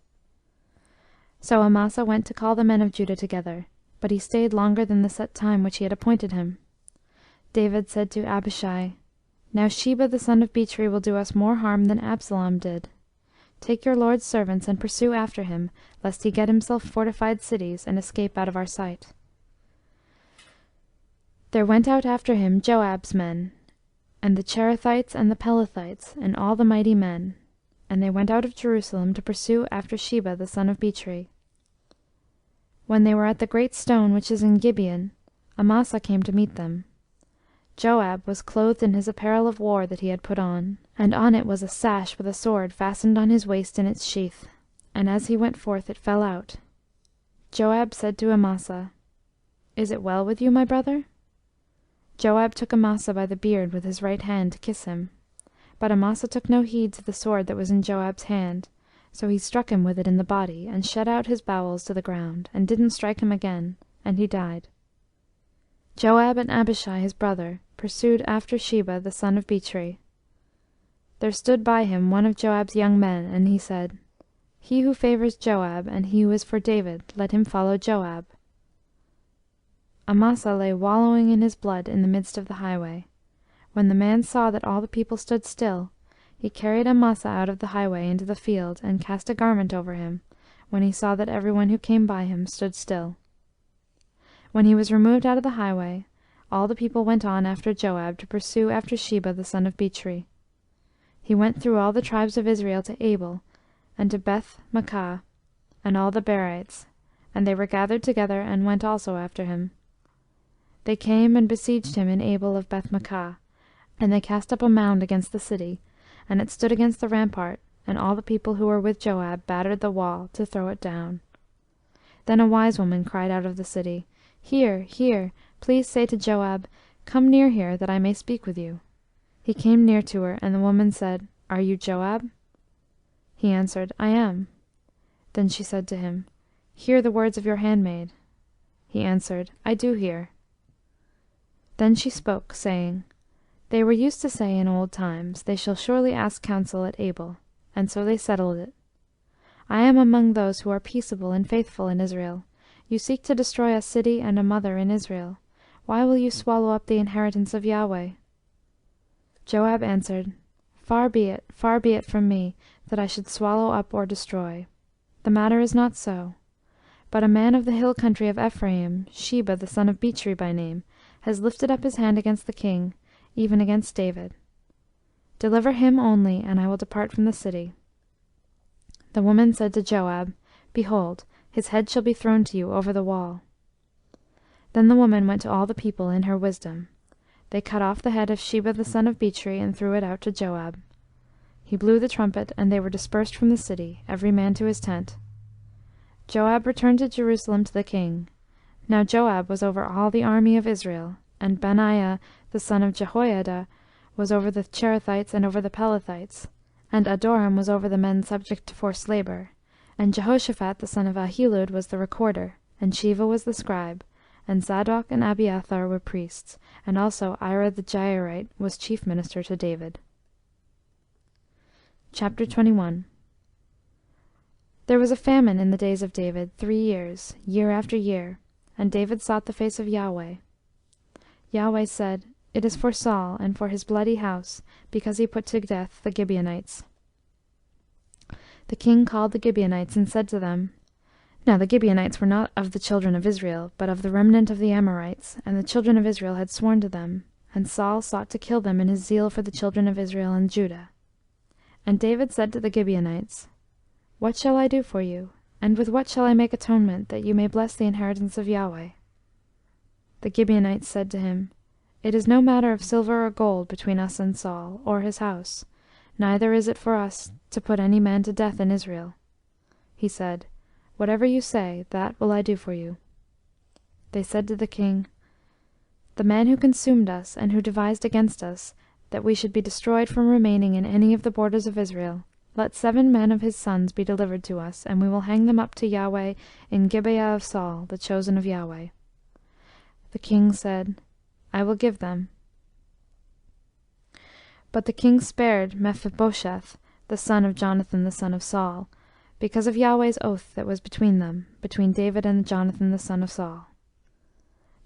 So Amasa went to call the men of Judah together, but he stayed longer than the set time which he had appointed him. David said to Abishai, Now Sheba the son of Bichri will do us more harm than Absalom did. Take your lord's servants, and pursue after him, lest he get himself fortified cities, and escape out of our sight. There went out after him Joab's men, and the Cherethites and the Pelethites, and all the mighty men, and they went out of Jerusalem to pursue after Sheba the son of Bichri. When they were at the great stone which is in Gibeon, Amasa came to meet them. Joab was clothed in his apparel of war that he had put on it was a sash with a sword fastened on his waist in its sheath, and as he went forth it fell out. Joab said to Amasa, Is it well with you, my brother? Joab took Amasa by the beard with his right hand to kiss him. But Amasa took no heed to the sword that was in Joab's hand, so he struck him with it in the body, and shut out his bowels to the ground, and didn't strike him again, and he died. Joab and Abishai his brother pursued after Sheba the son of Bichri. There stood by him one of Joab's young men, and he said, He who favors Joab, and he who is for David, let him follow Joab. Amasa lay wallowing in his blood in the midst of the highway. When the man saw that all the people stood still, he carried Amasa out of the highway into the field, and cast a garment over him, when he saw that every one who came by him stood still. When he was removed out of the highway, all the people went on after Joab to pursue after Sheba the son of Bichri. He went through all the tribes of Israel to Abel, and to Beth-maachah, and all the Berites, and they were gathered together, and went also after him. They came and besieged him in Abel of Beth-maachah, and they cast up a mound against the city, and it stood against the rampart, and all the people who were with Joab battered the wall to throw it down. Then a wise woman cried out of the city, Here, here, please say to Joab, Come near here, that I may speak with you. He came near to her, and the woman said, Are you Joab? He answered, I am. Then she said to him, Hear the words of your handmaid. He answered, I do hear. Then she spoke, saying, They were used to say in old times, They shall surely ask counsel at Abel. And so they settled it. I am among those who are peaceable and faithful in Israel. You seek to destroy a city and a mother in Israel. Why will you swallow up the inheritance of Yahweh? Joab answered, far be it from me, that I should swallow up or destroy. The matter is not so. But a man of the hill country of Ephraim, Sheba the son of Bichri by name, has lifted up his hand against the king, even against David. Deliver him only, and I will depart from the city. The woman said to Joab, Behold, his head shall be thrown to you over the wall. Then the woman went to all the people in her wisdom. They cut off the head of Sheba the son of Bichri, and threw it out to Joab. He blew the trumpet, and they were dispersed from the city, every man to his tent. Joab returned to Jerusalem to the king. Now Joab was over all the army of Israel, and Benaiah the son of Jehoiada was over the Cherethites and over the Pelethites, and Adoram was over the men subject to forced labor, and Jehoshaphat the son of Ahilud was the recorder, and Sheva was the scribe, and Zadok and Abiathar were priests, and also Ira the Jairite was chief minister to David. Chapter 21. There was a famine in the days of David 3 years, year after year, and David sought the face of Yahweh. Yahweh said, It is for Saul and for his bloody house, because he put to death the Gibeonites. The king called the Gibeonites and said to them, Now the Gibeonites were not of the children of Israel, but of the remnant of the Amorites, and the children of Israel had sworn to them, and Saul sought to kill them in his zeal for the children of Israel and Judah. And David said to the Gibeonites, What shall I do for you, and with what shall I make atonement, that you may bless the inheritance of Yahweh? The Gibeonites said to him, It is no matter of silver or gold between us and Saul, or his house, neither is it for us to put any man to death in Israel. He said, Whatever you say, that will I do for you. They said to the king, The man who consumed us, and who devised against us, that we should be destroyed from remaining in any of the borders of Israel, let 7 men of his sons be delivered to us, and we will hang them up to Yahweh in Gibeah of Saul, the chosen of Yahweh. The king said, I will give them. But the king spared Mephibosheth, the son of Jonathan the son of Saul, because of Yahweh's oath that was between them, between David and Jonathan the son of Saul.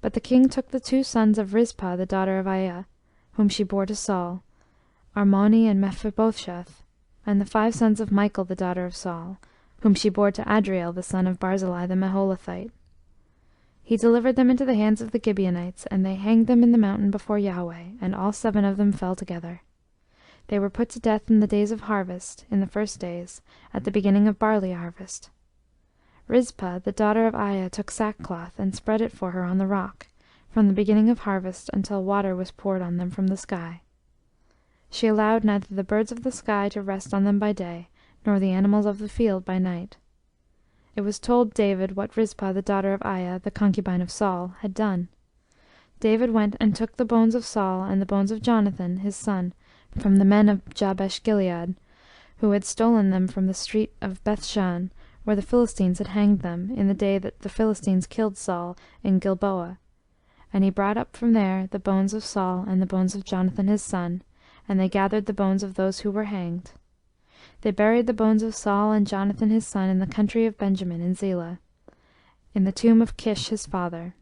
But the king took the 2 sons of Rizpah the daughter of Aiah, whom she bore to Saul, Armoni and Mephibosheth, and the 5 sons of Michal the daughter of Saul, whom she bore to Adriel the son of Barzillai the Meholathite. He delivered them into the hands of the Gibeonites, and they hanged them in the mountain before Yahweh, and all 7 of them fell together. They were put to death in the days of harvest, in the first days, at the beginning of barley harvest. Rizpah the daughter of Aiah took sackcloth, and spread it for her on the rock, from the beginning of harvest until water was poured on them from the sky. She allowed neither the birds of the sky to rest on them by day, nor the animals of the field by night. It was told David what Rizpah the daughter of Aiah, the concubine of Saul, had done. David went and took the bones of Saul and the bones of Jonathan, his son, from the men of Jabesh-Gilead, who had stolen them from the street of Bethshan, where the Philistines had hanged them, in the day that the Philistines killed Saul in Gilboa. And he brought up from there the bones of Saul and the bones of Jonathan his son, and they gathered the bones of those who were hanged. They buried the bones of Saul and Jonathan his son in the country of Benjamin in Zelah, in the tomb of Kish his father.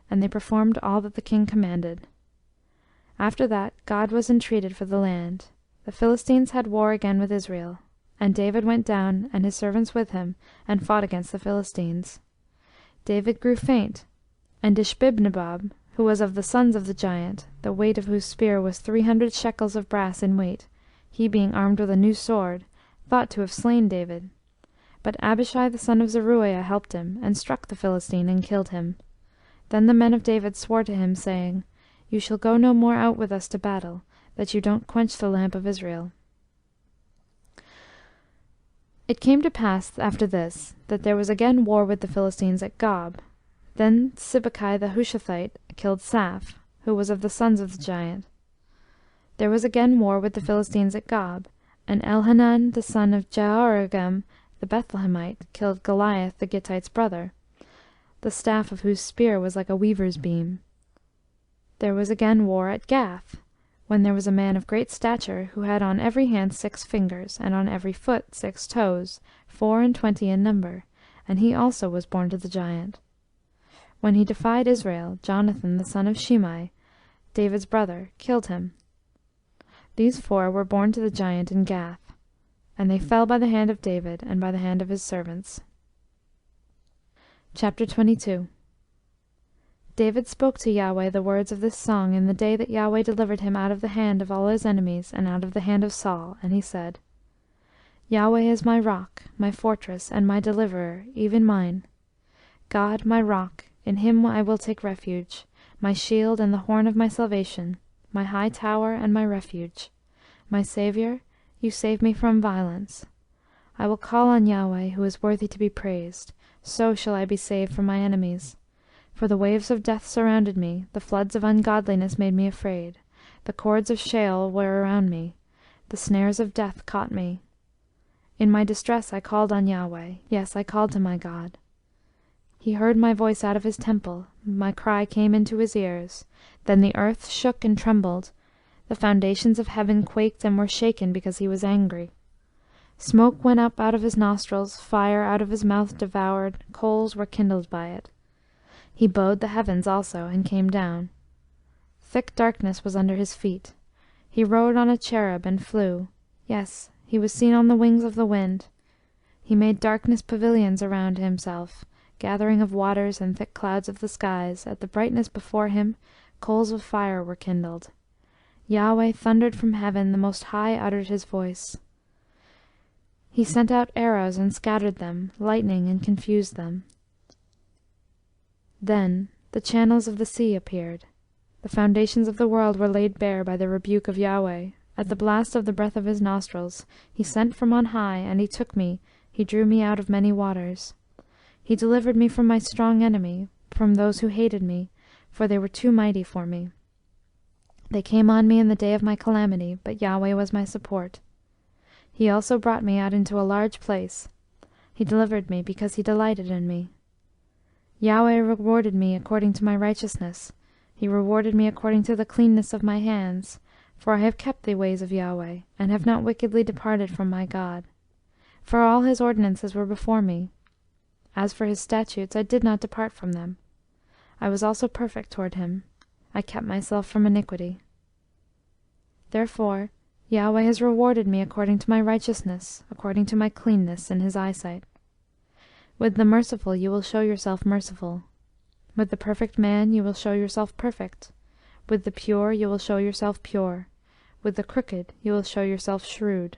And they performed all that the king commanded. After that God was entreated for the land. The Philistines had war again with Israel, and David went down, and his servants with him, and fought against the Philistines. David grew faint, and Ishbibnabab, who was of the sons of the giant, the weight of whose spear was 300 shekels of brass in weight, he being armed with a new sword, thought to have slain David. But Abishai the son of Zeruiah helped him, and struck the Philistine, and killed him. Then the men of David swore to him, saying, You shall go no more out with us to battle, that you don't quench the lamp of Israel. It came to pass after this, that there was again war with the Philistines at Gob. Then Sibbecai the Hushathite killed Saph, who was of the sons of the giant. There was again war with the Philistines at Gob, and Elhanan the son of Jehoram the Bethlehemite, killed Goliath the Gittite's brother, the staff of whose spear was like a weaver's beam. There was again war at Gath, when there was a man of great stature, who had on every hand 6 fingers, and on every foot 6 toes, 24 in number, and he also was born to the giant. When he defied Israel, Jonathan the son of Shimei, David's brother, killed him. These 4 were born to the giant in Gath, and they fell by the hand of David, and by the hand of his servants. Chapter 22. David spoke to Yahweh the words of this song in the day that Yahweh delivered him out of the hand of all his enemies, and out of the hand of Saul, and he said, Yahweh is my rock, my fortress, and my deliverer, even mine. God, my rock, in him I will take refuge, my shield and the horn of my salvation, my high tower and my refuge. My Saviour, you save me from violence. I will call on Yahweh, who is worthy to be praised. So shall I be saved from my enemies. For the waves of death surrounded me, the floods of ungodliness made me afraid. The cords of Sheol were around me, the snares of death caught me. In my distress I called on Yahweh, yes, I called to my God. He heard my voice out of his temple, my cry came into his ears. Then the earth shook and trembled, the foundations of heaven quaked and were shaken because he was angry. Smoke went up out of his nostrils, fire out of his mouth devoured, coals were kindled by it. He bowed the heavens also, and came down. Thick darkness was under his feet. He rode on a cherub and flew. Yes, he was seen on the wings of the wind. He made darkness pavilions around himself, gathering of waters and thick clouds of the skies. At the brightness before him, coals of fire were kindled. Yahweh thundered from heaven, the Most High uttered his voice. He sent out arrows and scattered them, lightning and confused them. Then the channels of the sea appeared. The foundations of the world were laid bare by the rebuke of Yahweh. At the blast of the breath of his nostrils, he sent from on high, and he took me, he drew me out of many waters. He delivered me from my strong enemy, from those who hated me, for they were too mighty for me. They came on me in the day of my calamity, but Yahweh was my support. He also brought me out into a large place. He delivered me, because he delighted in me. Yahweh rewarded me according to my righteousness. He rewarded me according to the cleanness of my hands. For I have kept the ways of Yahweh, and have not wickedly departed from my God. For all his ordinances were before me. As for his statutes, I did not depart from them. I was also perfect toward him. I kept myself from iniquity. Therefore Yahweh has rewarded me according to my righteousness, according to my cleanness in his eyesight. With the merciful you will show yourself merciful. With the perfect man you will show yourself perfect. With the pure you will show yourself pure. With the crooked you will show yourself shrewd.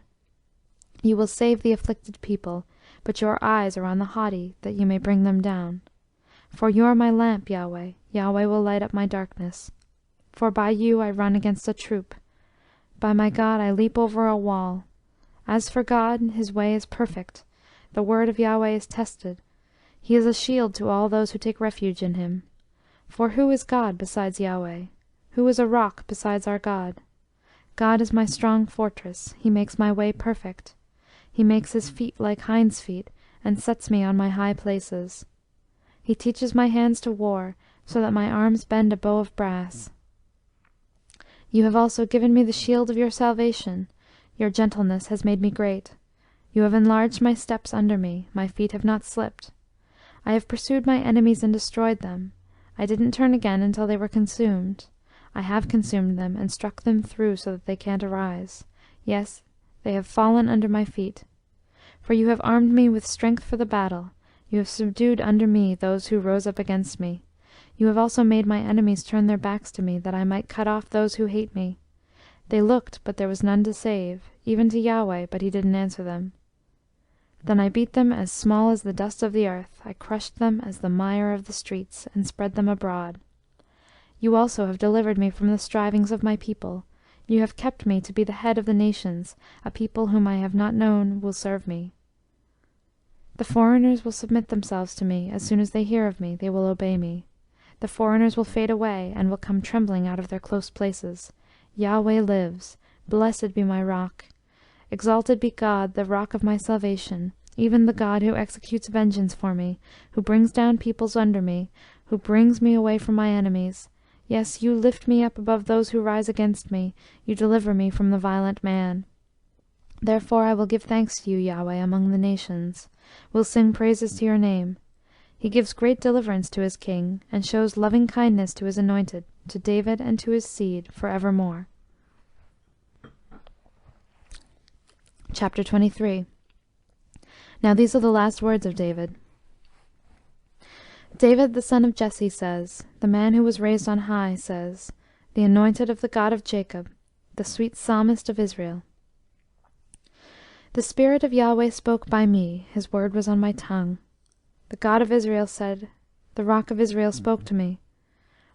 You will save the afflicted people, but your eyes are on the haughty, that you may bring them down. For you are my lamp, Yahweh. Yahweh will light up my darkness. For by you I run against a troop. By my God I leap over a wall. As for God, his way is perfect. The word of Yahweh is tested. He is a shield to all those who take refuge in him. For who is God besides Yahweh? Who is a rock besides our God? God is my strong fortress. He makes my way perfect. He makes his feet like hinds' feet, and sets me on my high places. He teaches my hands to war, so that my arms bend a bow of brass. You have also given me the shield of your salvation. Your gentleness has made me great. You have enlarged my steps under me. My feet have not slipped. I have pursued my enemies and destroyed them. I didn't turn again until they were consumed. I have consumed them, and struck them through so that they can't arise. Yes, they have fallen under my feet. For you have armed me with strength for the battle. You have subdued under me those who rose up against me. You have also made my enemies turn their backs to me, that I might cut off those who hate me. They looked, but there was none to save, even to Yahweh, but he didn't answer them. Then I beat them as small as the dust of the earth. I crushed them as the mire of the streets, and spread them abroad. You also have delivered me from the strivings of my people. You have kept me to be the head of the nations. A people whom I have not known will serve me. The foreigners will submit themselves to me. As soon as they hear of me, they will obey me. The foreigners will fade away, and will come trembling out of their close places. Yahweh lives. Blessed be my rock. Exalted be God, the rock of my salvation. even the God who executes vengeance for me, who brings down peoples under me, who brings me away from my enemies. Yes, you lift me up above those who rise against me, you deliver me from the violent man. Therefore I will give thanks to you, Yahweh, among the nations, will sing praises to your name. He gives great deliverance to his king, and shows loving kindness to his anointed, to David and to his seed for evermore. Chapter 23. Now these are the last words of David. David the son of Jesse says, the man who was raised on high says, the anointed of the God of Jacob, the sweet psalmist of Israel. The Spirit of Yahweh spoke by me, his word was on my tongue. The God of Israel said, the Rock of Israel spoke to me.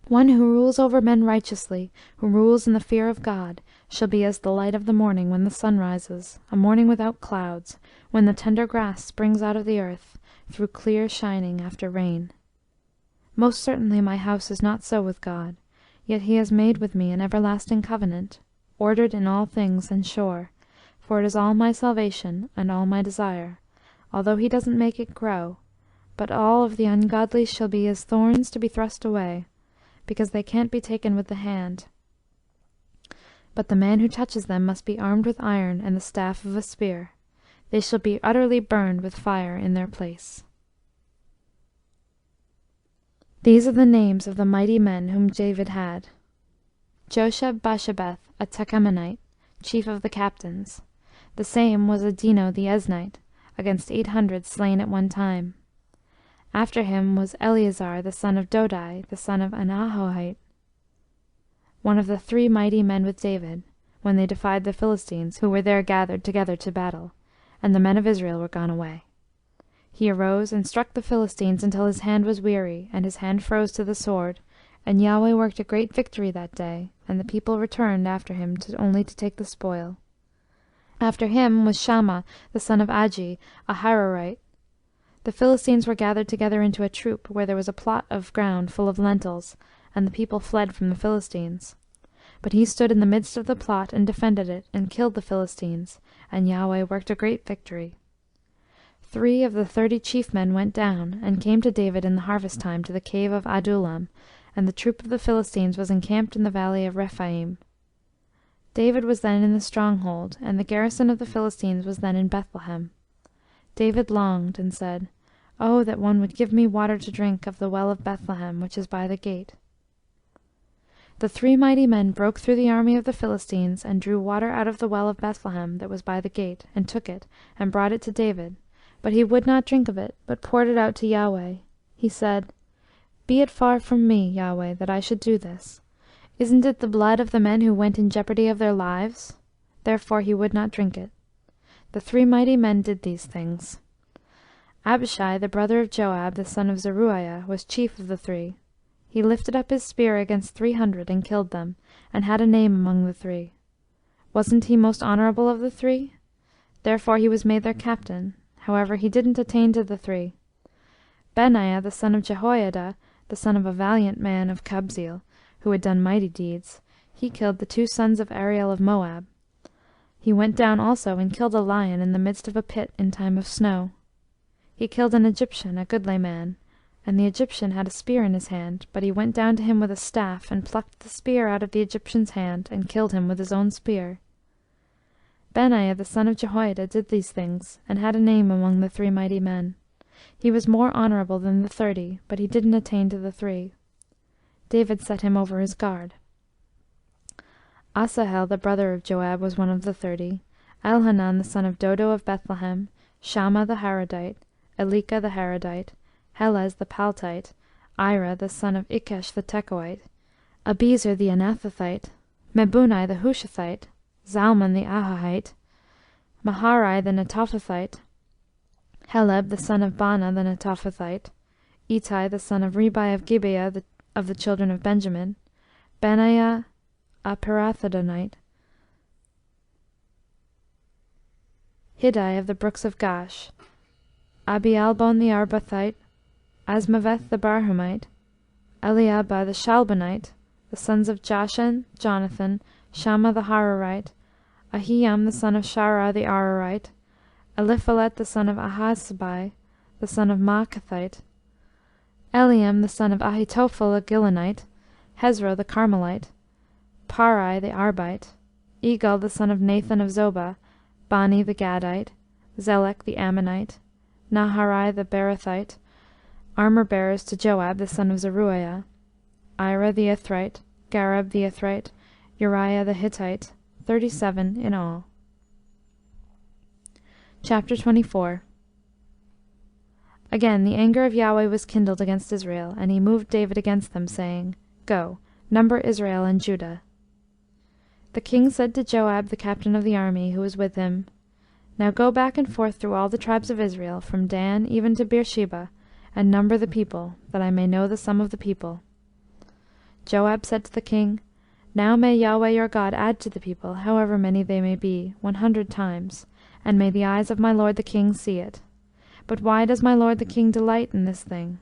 One who rules over men righteously, who rules in the fear of God, shall be as the light of the morning when the sun rises, a morning without clouds, when the tender grass springs out of the earth, through clear shining after rain. Most certainly my house is not so with God, yet he has made with me an everlasting covenant, ordered in all things and sure, for it is all my salvation and all my desire, although he doesn't make it grow, but all of the ungodly shall be as thorns to be thrust away, because they can't be taken with the hand. But the man who touches them must be armed with iron and the staff of a spear. They shall be utterly burned with fire in their place. These are the names of the mighty men whom David had. Josheb-Basshebeth, a Tekemonite, chief of the captains. The same was Adino the Eznite, against 800 slain at one time. After him was Eleazar the son of Dodai, the son of Anahohite, one of the 3 mighty men with David, when they defied the Philistines, who were there gathered together to battle, and the men of Israel were gone away. He arose and struck the Philistines until his hand was weary, and his hand froze to the sword, and Yahweh worked a great victory that day, and the people returned after him only to take the spoil. After him was Shammah the son of Agi, a Hararite. The Philistines were gathered together into a troop, where there was a plot of ground full of lentils, and the people fled from the Philistines. But he stood in the midst of the plot and defended it, and killed the Philistines, and Yahweh worked a great victory. 3 of the 30 chief men went down, and came to David in the harvest time to the cave of Adullam, and the troop of the Philistines was encamped in the valley of Rephaim. David was then in the stronghold, and the garrison of the Philistines was then in Bethlehem. David longed, and said, Oh, that one would give me water to drink of the well of Bethlehem, which is by the gate. The 3 mighty men broke through the army of the Philistines, and drew water out of the well of Bethlehem that was by the gate, and took it, and brought it to David. But he would not drink of it, but poured it out to Yahweh. He said, Be it far from me, Yahweh, that I should do this. Isn't it the blood of the men who went in jeopardy of their lives? Therefore he would not drink it. The 3 mighty men did these things. Abishai, the brother of Joab, the son of Zeruiah, was chief of the 3. He lifted up his spear against 300 and killed them, and had a name among the 3. Wasn't he most honorable of the 3? Therefore he was made their captain. However, he didn't attain to the 3. Benaiah, the son of Jehoiada, the son of a valiant man of Kabzeel, who had done mighty deeds, he killed the 2 sons of Ariel of Moab. He went down also and killed a lion in the midst of a pit in time of snow. He killed an Egyptian, a goodly man, and the Egyptian had a spear in his hand, but he went down to him with a staff, and plucked the spear out of the Egyptian's hand, and killed him with his own spear. Benaiah the son of Jehoiada did these things, and had a name among the 3 mighty men. He was more honorable than the 30, but he didn't attain to the 3. David set him over his guard. Asahel the brother of Joab was one of the 30, Elhanan the son of Dodo of Bethlehem, Shammah the Harodite, Elika the Harodite, Helez the Paltite, Ira the son of Ikesh the Tekoite, Abiezer the Anathothite, Mebunai the Hushathite, Zalman the Ahahite, Maharai the Netophathite, Heleb the son of Bana the Netophathite, Itai the son of Ribai of Gibeah of the children of Benjamin, Benaiah a Pirathodonite, Hiddai of the brooks of Gash, Abialbon the Arbathite, Asmaveth the Barhumite, Eliabah the Shalbonite, the sons of Jashan, Jonathan, Shammah the Hararite, Ahiam the son of Shara the Ararite, Eliphalet the son of Ahasbai, the son of Maacathite, Eliam the son of Ahitophel a Gilonite, Hezro the Carmelite, Parai the Arbite, Egal the son of Nathan of Zobah, Bani the Gadite, Zelek the Ammonite, Naharai the Beerothite, armor-bearers to Joab the son of Zeruiah, Ira the Ithrite, Gareb the Ithrite, Uriah the Hittite, 37 in all. Chapter 24. Again the anger of Yahweh was kindled against Israel, and he moved David against them, saying, Go, number Israel and Judah. The king said to Joab the captain of the army, who was with him, Now go back and forth through all the tribes of Israel, from Dan even to Beersheba, and number the people, that I may know the sum of the people. Joab said to the king, Now may Yahweh your God add to the people, however many they may be, 100 times, and may the eyes of my lord the king see it. But why does my lord the king delight in this thing?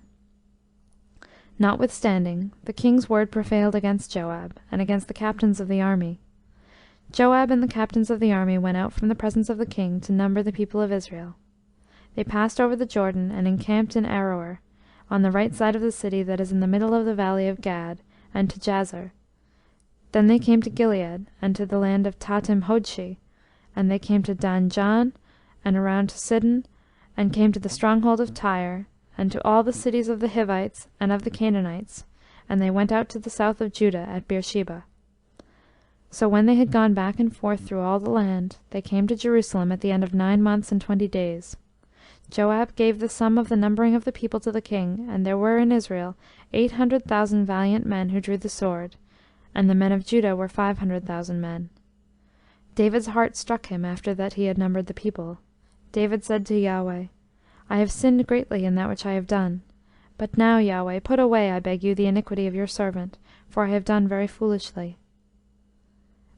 Notwithstanding, the king's word prevailed against Joab, and against the captains of the army. Joab and the captains of the army went out from the presence of the king to number the people of Israel. They passed over the Jordan, and encamped in Aroer, on the right side of the city that is in the middle of the valley of Gad, and to Jazer. Then they came to Gilead, and to the land of Tatim Hodshi, and they came to Dan-jan, and around to Sidon, and came to the stronghold of Tyre, and to all the cities of the Hivites and of the Canaanites, and they went out to the south of Judah at Beersheba. So when they had gone back and forth through all the land, they came to Jerusalem at the end of 9 months and 20 days. Joab gave the sum of the numbering of the people to the king, and there were in Israel 800,000 valiant men who drew the sword, and the men of Judah were 500,000 men. David's heart struck him after that he had numbered the people. David said to Yahweh, I have sinned greatly in that which I have done. But now, Yahweh, put away, I beg you, the iniquity of your servant, for I have done very foolishly.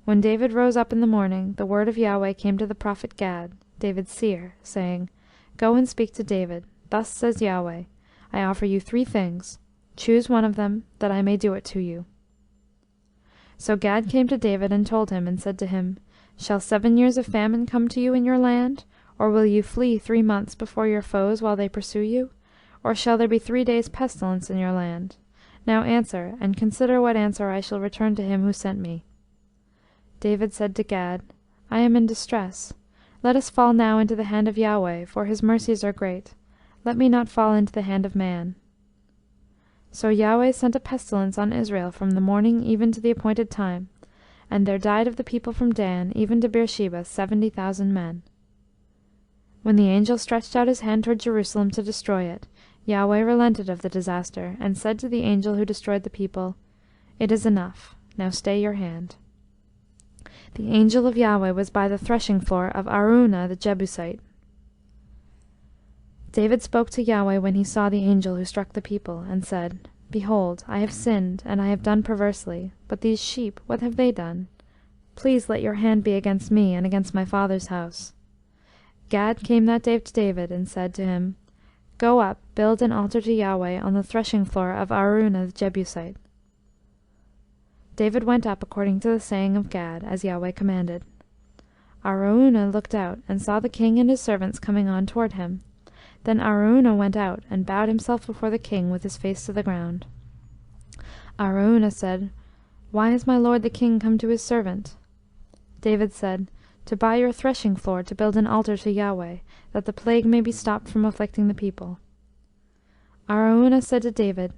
When David rose up in the morning, the word of Yahweh came to the prophet Gad, David's seer, saying, Go and speak to David. Thus says Yahweh, I offer you 3 things. Choose one of them, that I may do it to you. So Gad came to David and told him, and said to him, Shall 7 years of famine come to you in your land? Or will you flee 3 months before your foes while they pursue you? Or shall there be 3 days' pestilence in your land? Now answer, and consider what answer I shall return to him who sent me. David said to Gad, I am in distress. Let us fall now into the hand of Yahweh, for his mercies are great. Let me not fall into the hand of man. So Yahweh sent a pestilence on Israel from the morning even to the appointed time, and there died of the people from Dan even to Beersheba 70,000 men. When the angel stretched out his hand toward Jerusalem to destroy it, Yahweh relented of the disaster, and said to the angel who destroyed the people, It is enough. Now stay your hand. The angel of Yahweh was by the threshing floor of Araunah the Jebusite. David spoke to Yahweh when he saw the angel who struck the people, and said, Behold, I have sinned, and I have done perversely. But these sheep, what have they done? Please let your hand be against me, and against my father's house. Gad came that day to David, and said to him, Go up, build an altar to Yahweh on the threshing floor of Araunah the Jebusite. David went up according to the saying of Gad, as Yahweh commanded. Araunah looked out, and saw the king and his servants coming on toward him. Then Araunah went out, and bowed himself before the king with his face to the ground. Araunah said, Why has my lord the king come to his servant? David said, To buy your threshing floor to build an altar to Yahweh, that the plague may be stopped from afflicting the people. Araunah said to David,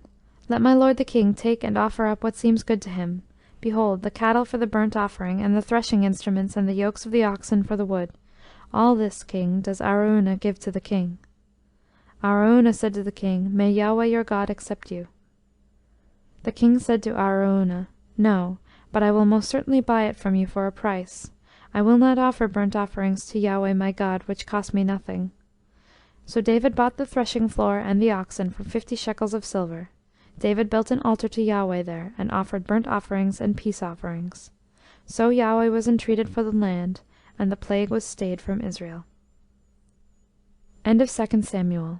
Let my lord the king take and offer up what seems good to him. Behold, the cattle for the burnt offering, and the threshing instruments, and the yokes of the oxen for the wood. All this, king, does Araunah give to the king. Araunah said to the king, May Yahweh your God accept you. The king said to Araunah, No, but I will most certainly buy it from you for a price. I will not offer burnt offerings to Yahweh my God, which cost me nothing. So David bought the threshing floor and the oxen for 50 shekels of silver. David built an altar to Yahweh there, and offered burnt offerings and peace offerings. So Yahweh was entreated for the land, and the plague was stayed from Israel. End of 2 Samuel.